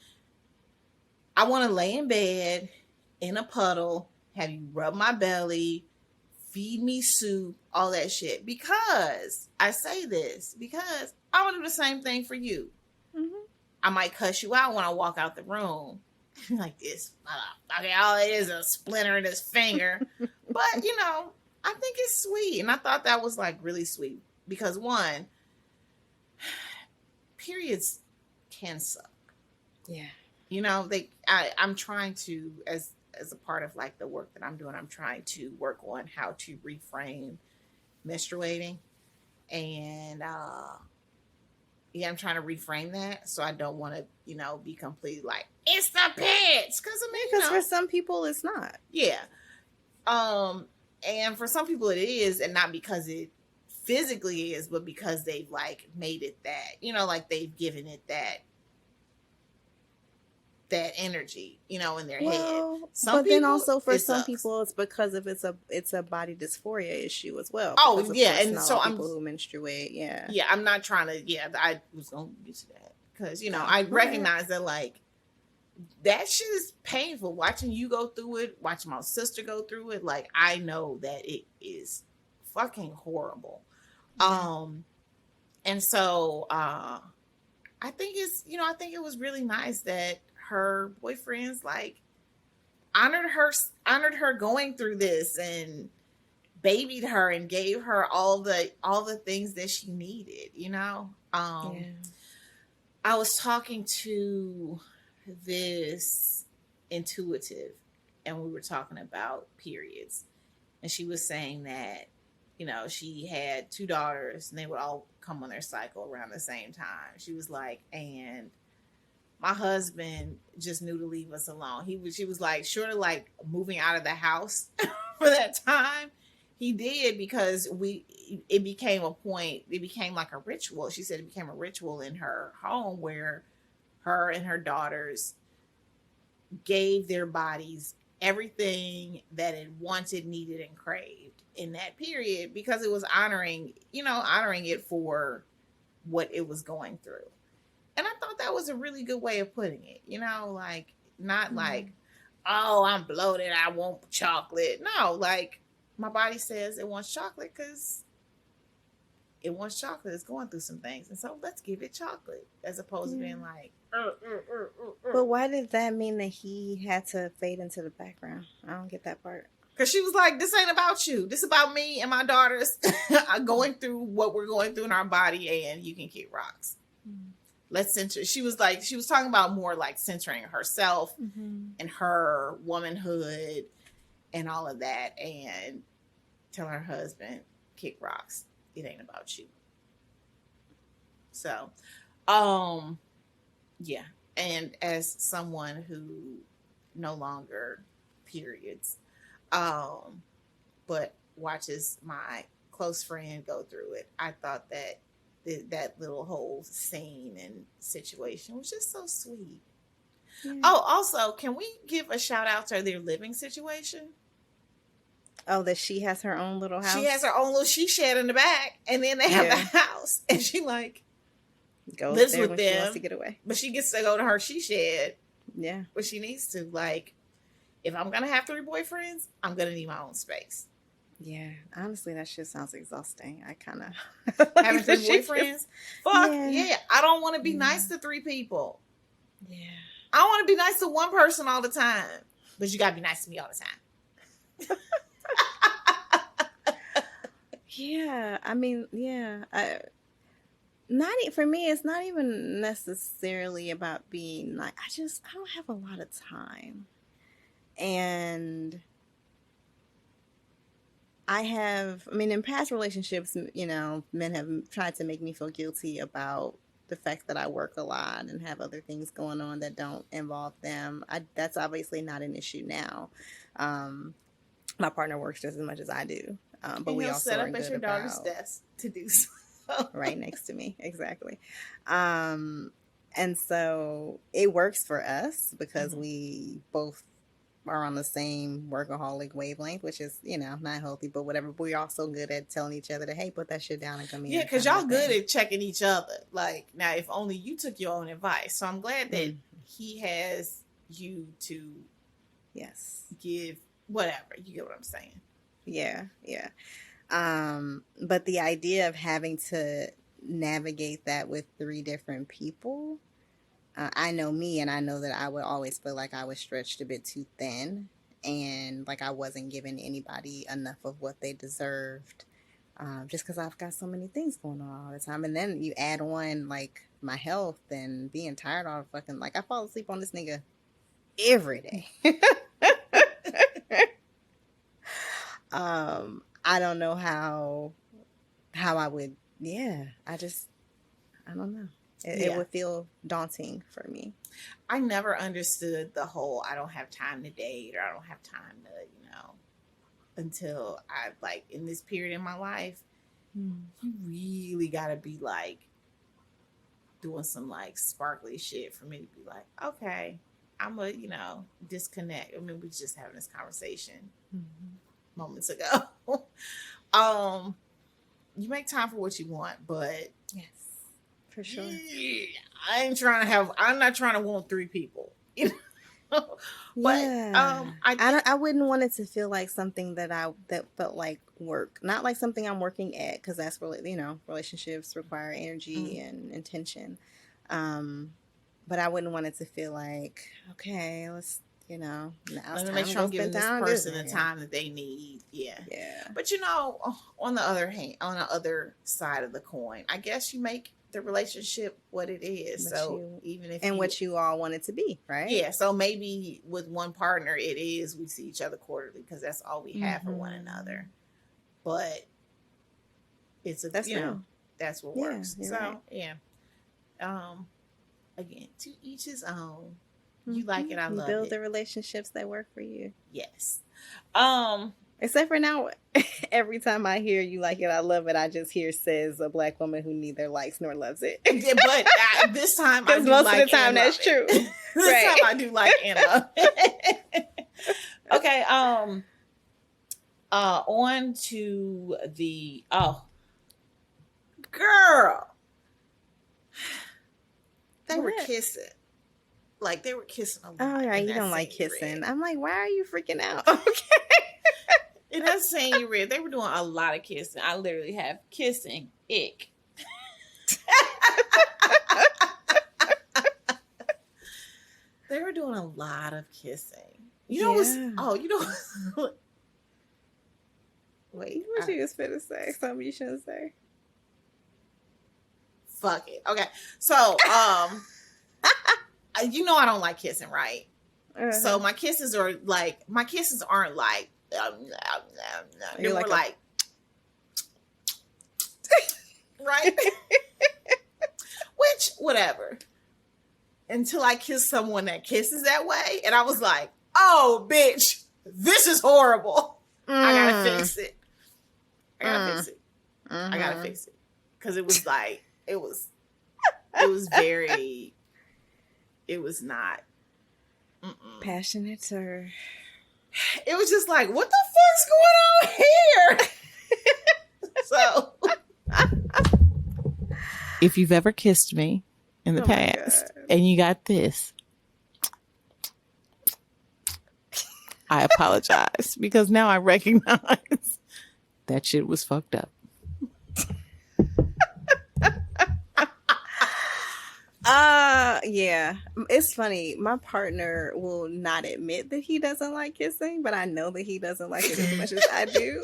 I want to lay in bed in a puddle, have you rub my belly, feed me soup, all that shit. Because I say this, because I would do the same thing for you. Mm-hmm. I might cuss you out when I walk out the room. Like this, okay, all it is a splinter in his finger. But, you know, I think it's sweet. And I thought that was like really sweet. Because one, periods can suck. Yeah. You know, I'm trying to, as a part of like the work that I'm doing, I'm trying to work on how to reframe menstruating. And yeah, I'm trying to reframe that, so I don't want to, you know, be completely like, it's the pits, because I mean, Because for some people it's not. Yeah. And for some people it is, and not because it physically is, but because they've like made it that, you know, like they've given it that energy, you know, in their head. But then also for some people it's because of it's a body dysphoria issue as well. Oh, because yeah, and so people who menstruate, yeah. Yeah, I'm not trying to, I was going to get to that. Because, you know, I recognize that, like, that shit is painful. Watching you go through it, watching my sister go through it, like, I know that it is fucking horrible. And so, I think I think it was really nice that her boyfriends, like, honored her going through this and babied her and gave her all the things that she needed, you know. I was talking to this intuitive, and we were talking about periods, and she was saying that, you know, she had 2 daughters and they would all come on their cycle around the same time. She was like, and my husband just knew to leave us alone. She was like, short of like moving out of the house for that time, he did, because it became like a ritual. She said it became a ritual in her home where her and her daughters gave their bodies everything that it wanted, needed, and craved in that period, because it was honoring it for what it was going through. And I thought that was a really good way of putting it, you know, like, not like, oh, I'm bloated, I want chocolate. No, like, my body says it wants chocolate because it wants chocolate. It's going through some things. And so let's give it chocolate, as opposed to being like, But why did that mean that he had to fade into the background? I don't get that part. Because she was like, this ain't about you. This is about me and my daughters going through what we're going through in our body, and you can kick rocks. Let's center. She was talking about more like centering herself and her womanhood and all of that, and telling her husband, kick rocks. It ain't about you. So, yeah. And as someone who no longer periods, but watches my close friend go through it, I thought that that little whole scene and situation was just so sweet. Yeah. Oh, also, can we give a shout out to their living situation? Oh, that she has her own little house? She has her own little she shed in the back, and then they have the house, and she like lives with them. She wants to get away. But she gets to go to her she shed. Yeah. But she needs to, like, if I'm going to have 3 boyfriends, I'm going to need my own space. Yeah, honestly, that shit sounds exhausting. I kind of having 3 boyfriends. Fuck yeah. I don't want to be nice to 3 people. Yeah, I want to be nice to one person all the time, but you gotta be nice to me all the time. Yeah, I mean, yeah. For me, it's not even necessarily about being like. I don't have a lot of time, and in past relationships, you know, men have tried to make me feel guilty about the fact that I work a lot and have other things going on that don't involve them. That's obviously not an issue now. My partner works just as much as I do, but we also set up at your daughter's desk to do so. Right next to me, exactly. And so it works for us because we both are on the same workaholic wavelength, which is, you know, not healthy, but whatever. But we're also good at telling each other that, hey, put that shit down and come in. Yeah, because y'all good at checking each other. Like, now, if only you took your own advice. So I'm glad that he has you to give whatever. You get what I'm saying? Yeah. But the idea of having to navigate that with three different people, I know me, and I know that I would always feel like I was stretched a bit too thin, and like I wasn't giving anybody enough of what they deserved, just because I've got so many things going on all the time. And then you add on like my health and being tired all the fucking, like, I fall asleep on this nigga every day. I don't know how I would. Yeah, I don't know. It would feel daunting for me. I never understood the whole I don't have time to date, or I don't have time to, until I, like, in this period in my life, you really gotta be like doing some like sparkly shit for me to be like, okay, I'm a, disconnect. I mean, we just having this conversation moments ago. You make time for what you want, but Yes, for sure. I'm not trying to want three people. But Yeah. I I wouldn't want it to feel like something that felt like work, not like something I'm working at, because that's really, relationships require energy and intention. But I wouldn't want it to feel like, okay, let's, now let me make sure I'm giving this person the time that they need. Yeah. But on the other side of the coin, I guess you make the relationship what it is. What you all want it to be, right? Yeah. So maybe with one partner, it is we see each other quarterly because that's all we have for one another. But it's that's what works. So right. Yeah. Again, to each his own. You like it, I love it. Build the relationships that work for you. Yes. Except for now, every time I hear you like it, I love it, I just hear says a Black woman who neither likes nor loves it. Yeah, but this time I do most like of the time that's true. This time I do like and love it. Okay. On to the girl. They were kissing. Like, they were kissing a lot. Oh, yeah, you don't like kissing. Read. I'm like, why are you freaking out? Okay. In that scene you read, they were doing a lot of kissing. I literally have kissing, ick. They were doing a lot of kissing. You know what's... Wait. What you was finna say? Something you shouldn't say. Fuck it. Okay. So, I don't like kissing, right? So my kisses aren't like they were like right? Which, whatever. Until I kissed someone that kisses that way, and I was like, oh bitch, this is horrible. I gotta fix it. I gotta fix it. Because it was like, it was very... It was not passionate, or it was just like, what the fuck's going on here? So, if you've ever kissed me in the past and you got this, I apologize, because now I recognize that shit was fucked up. Yeah, it's funny. My partner will not admit that he doesn't like kissing, but I know that he doesn't like it as much as I do.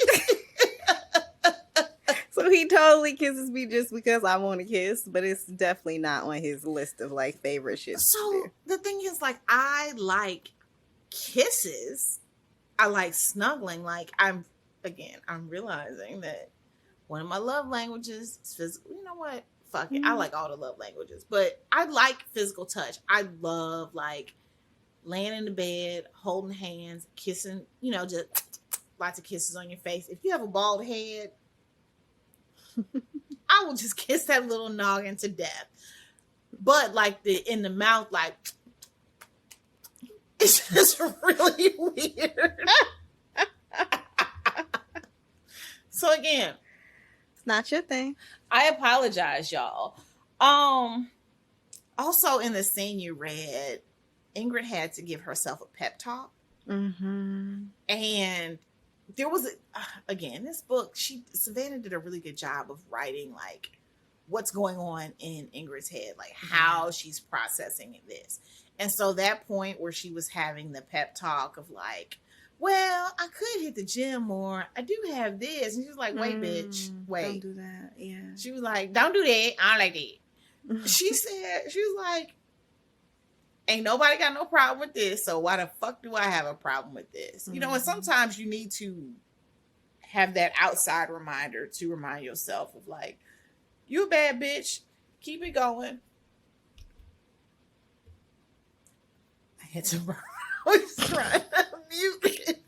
So he totally kisses me just because I want to kiss, but it's definitely not on his list of like favorite shit. So the thing is, like, I like kisses. I like snuggling. Like, I'm realizing that one of my love languages is physical. You know what? Fuck it. I like all the love languages, but I like physical touch. I love, like, laying in the bed, holding hands, kissing, just lots of kisses on your face. If you have a bald head, I will just kiss that little noggin to death. But like in the mouth, like, it's just really weird. So again, it's not your thing. I apologize, y'all. Also in the scene you read, Ingrid had to give herself a pep talk. Mm-hmm. And there was again, this book, Savannah did a really good job of writing like what's going on in Ingrid's head, like how she's processing this. And so that point where she was having the pep talk of like, well, I could hit the gym more. I do have this. And she was like, wait, bitch, wait. Don't do that. Yeah. She was like, don't do that. I don't like that. She said, she was like, ain't nobody got no problem with this. So why the fuck do I have a problem with this? You know, and sometimes you need to have that outside reminder to remind yourself of like, you a bad bitch. Keep it going. I had to burn. I was trying to mute it.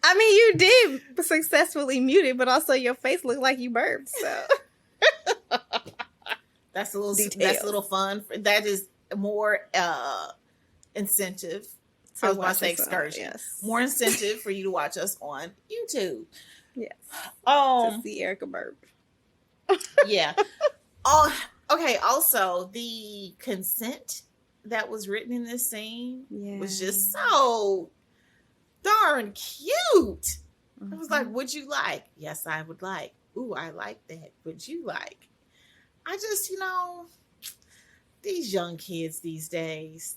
I mean, you did successfully mute it, but also your face looked like you burped. So that's a little Details. That's a little fun. That is more incentive. I was about to say excursion. Yes. More incentive for you to watch us on YouTube. Yes. To see Erica burp. Yeah. Oh, okay. Also, the consent that was written in this scene was just so darn cute. I was like, would you like? Yes, I would like. Ooh, I like that. Would you like? I just, these young kids these days,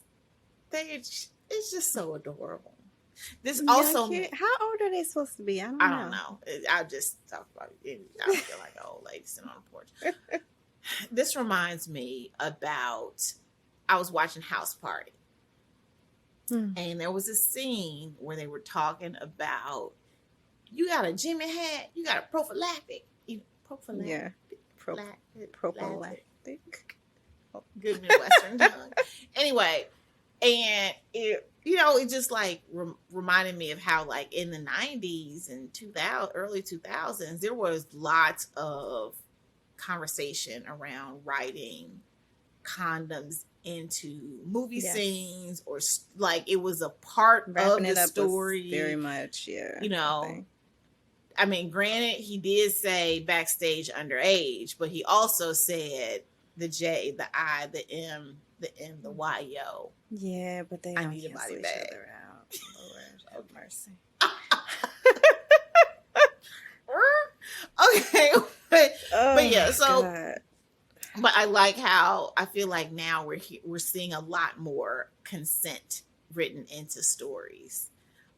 it's just so adorable. This also, how old are they supposed to be? I don't know. I just talk about it. I feel like an old lady sitting on the porch. This reminds me about, I was watching House Party. And there was a scene where they were talking about, you got a Jimmy hat, you got a prophylactic. Yeah. Prophylactic. Good Midwestern tongue. Anyway, and it just like reminded me of how like in the 90s and early 2000s, there was lots of conversation around writing condoms into movie scenes, or like it was a part Wrapping of the story. Very much, yeah. I mean, granted, he did say backstage underage, but he also said the J, the I, the M, the N, the Y, yo. Yeah, but they I don't need a cancel body each bag. other out. Lord have mercy. Okay, but yeah, so God. But I like how I feel like now we're seeing a lot more consent written into stories,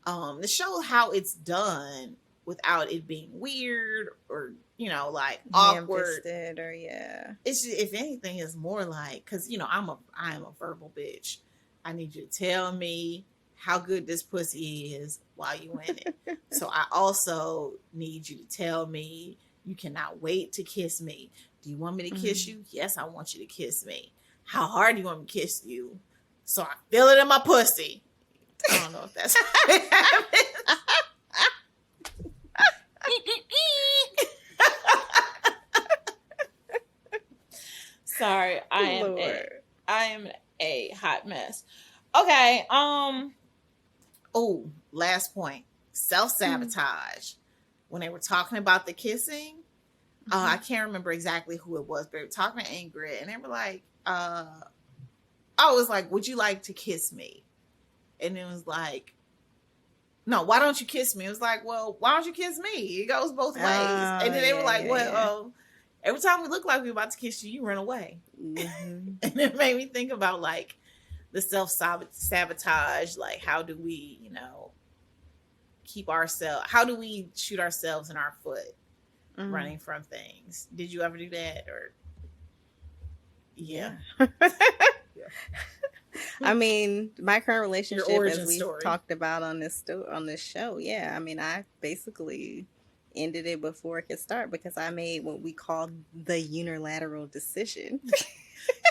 to show how it's done without it being weird or like awkward. Or It's just, if anything, it's more like, because I am a verbal bitch. I need you to tell me how good this pussy is while you in it. So I also need you to tell me you cannot wait to kiss me. Do you want me to kiss you? Yes, I want you to kiss me. How hard do you want me to kiss you? So I feel it in my pussy. I don't know if that's how it happens. Sorry, I am a hot mess. Okay, last point. Self-sabotage. When they were talking about the kissing, I can't remember exactly who it was, but they were talking to Ingrid, and they were like, I was like, would you like to kiss me? And it was like, no, why don't you kiss me? It was like, well, why don't you kiss me? It goes both ways. And then they were like, every time we look like we're about to kiss you, you run away. And it made me think about like the self-sabotage, like how do we, how do we shoot ourselves in our foot running from things? Did you ever do that? Or yeah. I mean, my current relationship, as we story. talked about on this show, I mean, I basically ended it before it could start because I made what we call the unilateral decision.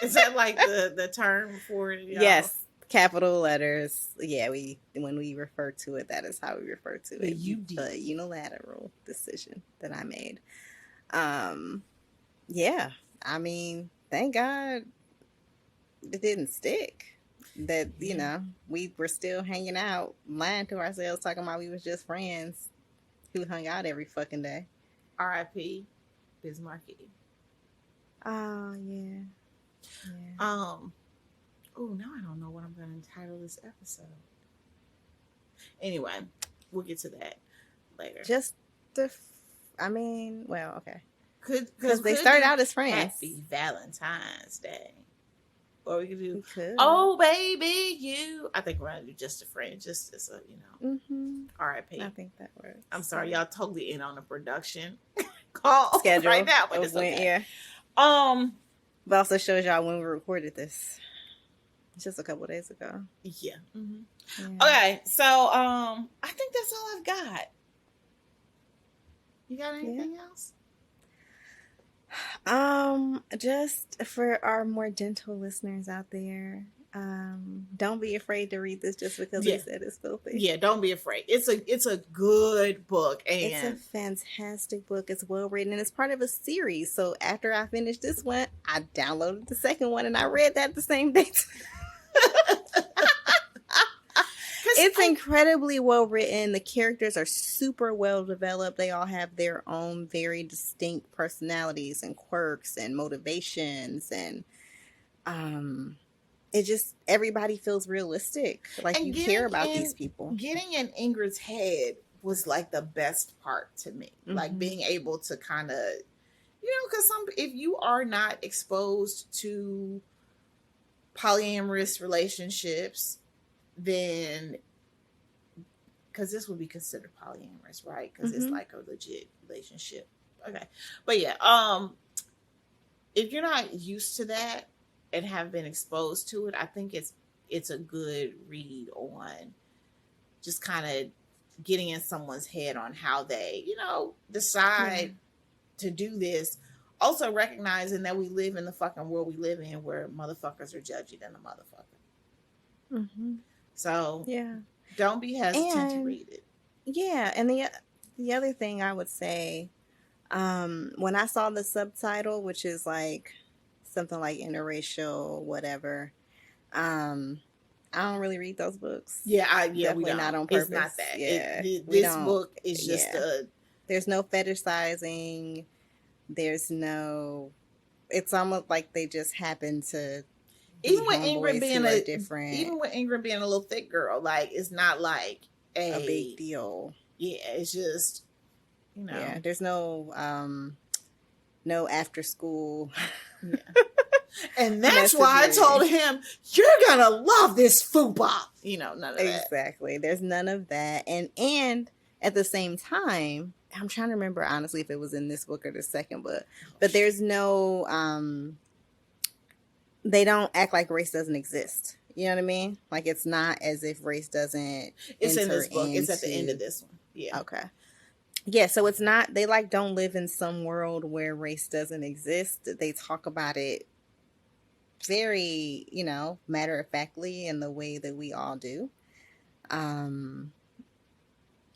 Is that like the term for it? Yes, capital letters. Yeah, when we refer to it, that is how we refer to it. The unilateral decision that I made. Yeah, I mean, thank God it didn't stick. That we were still hanging out, lying to ourselves, talking about we was just friends who hung out every fucking day. R.I.P. Bismarcky. Oh yeah. Now I don't know what I'm going to entitle this episode. Anyway, we'll get to that. later? Just well, okay. Because they start out as friends. Happy Valentine's Day. Or we could do, we could. Oh, baby, you. I think we're going to do just a friend. Just as a, R.I.P. I think that works. I'm sorry, y'all totally in on the production call schedule right now, but it's okay. Yeah. But also shows y'all when we recorded this. Just a couple days ago. Yeah. Yeah. Okay, so I think that's all I've got. You got anything else? Just for our more gentle listeners out there, don't be afraid to read this just because we said it's filthy. Yeah, don't be afraid. It's a good book, and it's a fantastic book. It's well written, and it's part of a series. So after I finished this one, I downloaded the second one, and I read that the same day. It's incredibly well written. The characters are super well developed. They all have their own very distinct personalities and quirks and motivations, and it just, everybody feels realistic. Like, and you care about these people. Getting in Ingrid's head was like the best part to me. Like being able to kind of, because if you are not exposed to polyamorous relationships, then, because this would be considered polyamorous, right? Because it's like a legit relationship. Okay. But yeah, if you're not used to that and have been exposed to it, I think it's a good read on just kind of getting in someone's head on how they, decide to do this. Also recognizing that we live in the fucking world we live in where motherfuckers are judgy than a motherfucker. So don't be hesitant to read it. Yeah, and the other thing I would say, when I saw the subtitle, which is like something like interracial, whatever, I don't really read those books. Yeah, we don't. Not on purpose. It's not that. Yeah, this book is just there's no fetishizing. There's no. It's almost like they just happen to. Even with Ingrid being a little thick girl, like, it's not like a big deal. Yeah, it's just, Yeah, there's no after school. Yeah. And that's why I told him, you're gonna love this fupa. None of that. Exactly. There's none of that. And at the same time, I'm trying to remember honestly if it was in this book or the second book, but there's no they don't act like race doesn't exist. You know what I mean? Like, it's not as if race doesn't. It's in this book. It's at the end of this one. Yeah. Okay. Yeah, so it's not, they like don't live in some world where race doesn't exist. They talk about it very, matter of factly in the way that we all do.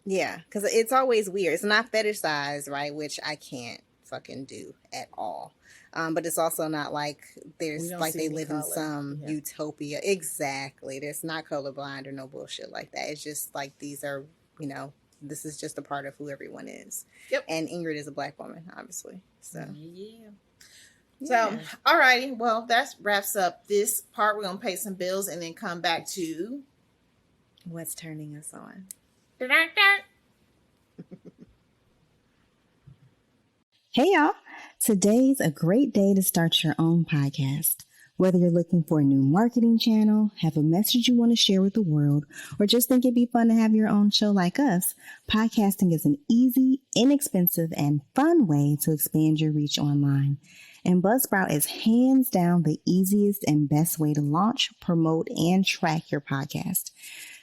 Yeah, because it's always weird. It's not fetishized, right? Which I can't fucking do at all. But it's also not like there's like they live in some utopia. Exactly. There's not colorblind or no bullshit like that. It's just like these are, this is just a part of who everyone is. Yep. And Ingrid is a black woman, obviously. So yeah. So, all righty. Well, that wraps up this part. We're going to pay some bills and then come back to what's turning us on. Hey, y'all. Today's a great day to start your own podcast. Whether you're looking for a new marketing channel, have a message you want to share with the world, or just think it'd be fun to have your own show like us, podcasting is an easy, inexpensive, and fun way to expand your reach online. And Buzzsprout is hands down the easiest and best way to launch, promote, and track your podcast.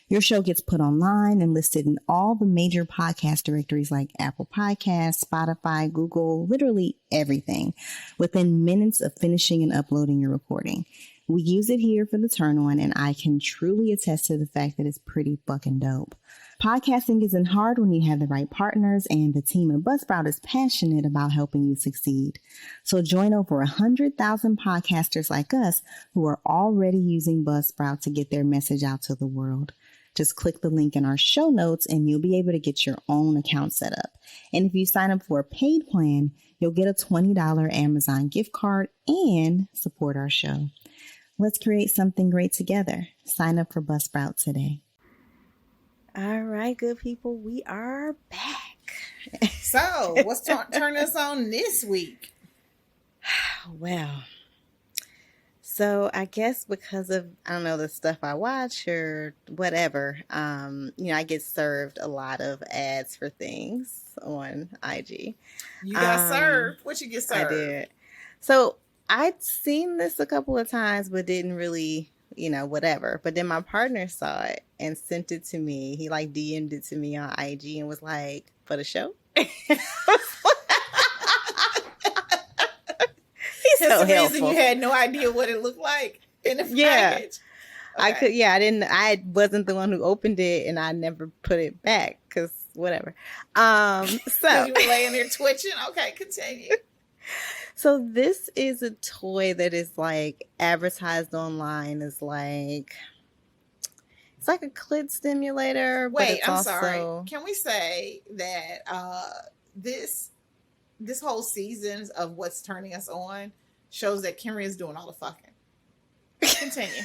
Your show gets put online and listed in all the major podcast directories like Apple Podcasts, Spotify, Google, literally everything, within minutes of finishing and uploading your recording. We use it here for the Turn On, and I can truly attest to the fact that it's pretty fucking dope. Podcasting isn't hard when you have the right partners, and the team at Buzzsprout is passionate about helping you succeed. So join over 100,000 podcasters like us who are already using Buzzsprout to get their message out to the world. Just click the link in our show notes and you'll be able to get your own account set up. And if you sign up for a paid plan, you'll get a $20 Amazon gift card and support our show. Let's create something great together. Sign up for Buzzsprout today. All right, good people, we are back. So, what's turning us on this week? Well, so I guess because of, I don't know, the stuff I watch or whatever, I get served a lot of ads for things on IG. You got served. What you get served? I did. So I'd seen this a couple of times, but didn't really, whatever. But then my partner saw it and sent it to me. He like DM'd it to me on IG and was like, for the show? He's so helpful. Reason you had no idea what it looked like in the package. Okay. I wasn't the one who opened it, and I never put it back because whatever. So you were laying there twitching. Okay, continue. So this is a toy that is like advertised online as like, it's like a clit stimulator. Wait, but I'm sorry. Can we say that this whole season of what's turning us on shows that Kenrya is doing all the fucking. Continue.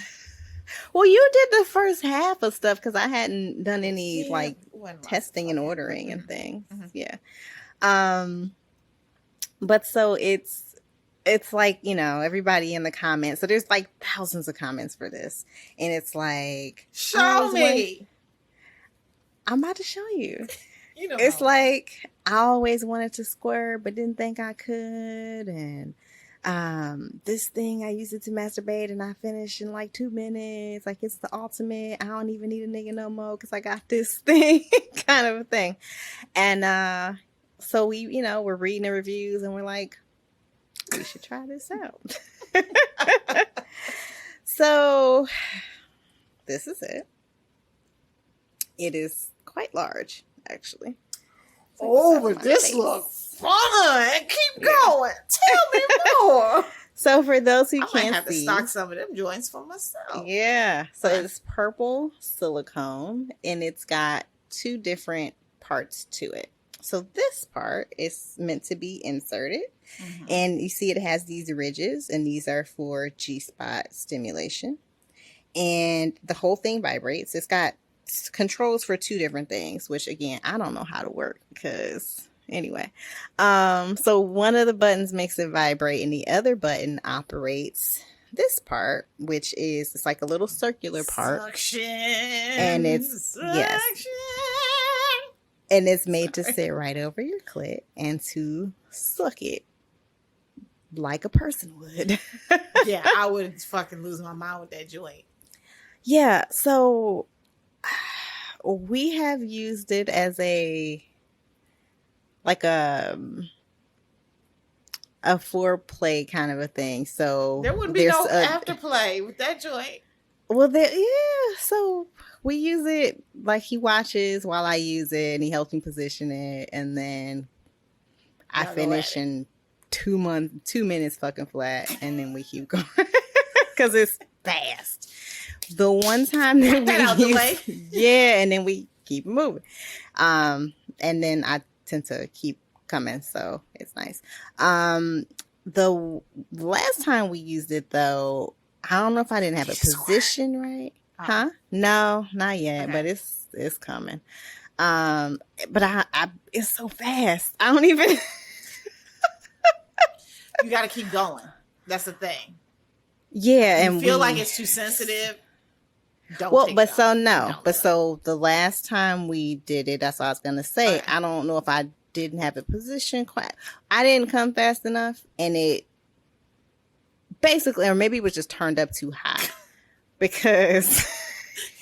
Well, you did the first half of stuff because I hadn't done any testing and ordering and things. Mm-hmm. Yeah. But so it's like, everybody in the comments. So there's like thousands of comments for this. And it's like, show me. I'm about to show you. It's like, I always wanted to squirt, but didn't think I could. And this thing, I used it to masturbate and I finished in like 2 minutes. Like, it's the ultimate. I don't even need a nigga no more because I got this thing kind of a thing. And so we, we're reading the reviews and we're like, we should try this out. So this is it. It is quite large, actually. But this looks fun. Keep going. Tell me more. So for those who I can't might have see, to stock some of them joints for myself. Yeah. So it's purple silicone, and it's got 2 different parts to it. So this part is meant to be inserted. Mm-hmm. And you see it has these ridges, and these are for G-spot stimulation. And the whole thing vibrates. It's got controls for 2 different things, which again, I don't know how to work because anyway. So one of the buttons makes it vibrate, and the other button operates this part, which is, it's like a little circular part. Suction. And it's, yes. And it's made to sit right over your clit and to suck it like a person would. Yeah, I would fucking lose my mind with that joint. Yeah, so we have used it as a foreplay kind of a thing. So there wouldn't be no afterplay with that joint. Well, so we use it, like he watches while I use it and he helps me position it, and then I finish in 2 minutes fucking flat, and then we keep going because it's fast. The one time that and then we keep moving, and then I tend to keep coming, so it's nice. The last time we used it, though, I don't know if I didn't have a position right. Huh? No, not yet, but it's coming. But I it's so fast. I don't even. You got to keep going. That's the thing. Yeah, and feel like it's too sensitive. So the last time we did it, that's what I was gonna say. I don't know if I didn't have a position quite. I didn't come fast enough, and it basically, or maybe it was just turned up too high because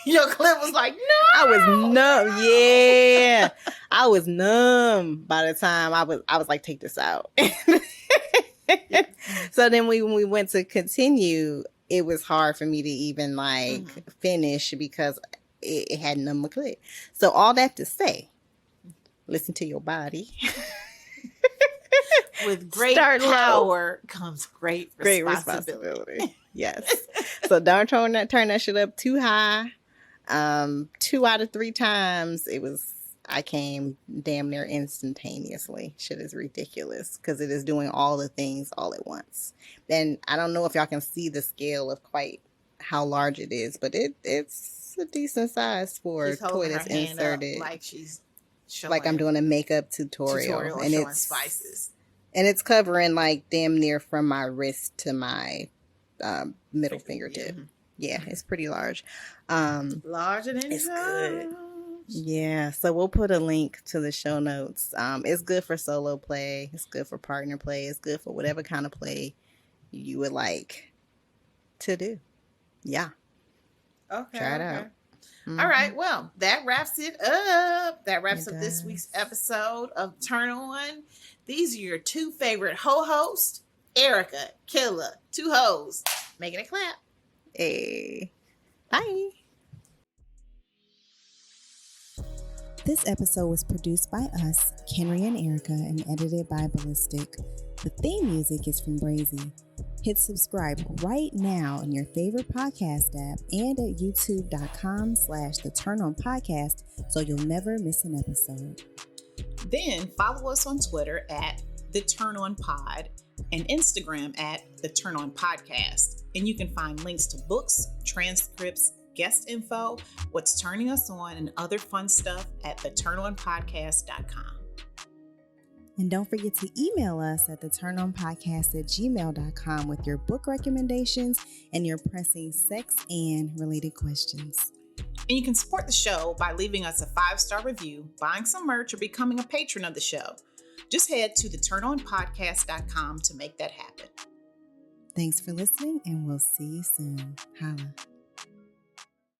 your clip was like, no. I was numb. Yeah, I was numb by the time I was like, take this out. So then when we went to continue, it was hard for me to even finish because it had numb my clit. So all that to say, listen to your body. With great power comes great responsibility. Yes. So don't turn that shit up too high. 2 out of 3 times I came damn near instantaneously. Shit is ridiculous because it is doing all the things all at once. And I don't know if y'all can see the scale of quite how large it is, but it's a decent size for a toy that's inserted. Like she's like I'm doing a makeup tutorial, and showing it's spices. And it's covering like damn near from my wrist to my middle fingertip. Yeah, it's pretty large. Larger than it's good. Yeah, so we'll put a link to the show notes. It's good for solo play. It's good for partner play. It's good for whatever kind of play you would like to do. Yeah. Okay. Try it out. Mm-hmm. All right. Well, that wraps it up. That wraps up this week's episode of Turn On. These are your two favorite hosts, Erica, Killa, two hoes, making it clap. Hey. Bye. This episode was produced by us, Kenrya and Erica, and edited by Ballistic. The theme music is from Brazy. Hit subscribe right now in your favorite podcast app and at youtube.com/The Turn On Podcast so you'll never miss an episode. Then follow us on Twitter at The Turn On Pod and Instagram at The Turn On Podcast. And you can find links to books, transcripts, guest info, what's turning us on, and other fun stuff at theturnonpodcast.com. And don't forget to email us at theturnonpodcast@gmail.com with your book recommendations and your pressing sex and related questions. And you can support the show by leaving us a 5-star review, buying some merch, or becoming a patron of the show. Just head to theturnonpodcast.com to make that happen. Thanks for listening, and we'll see you soon. Holla.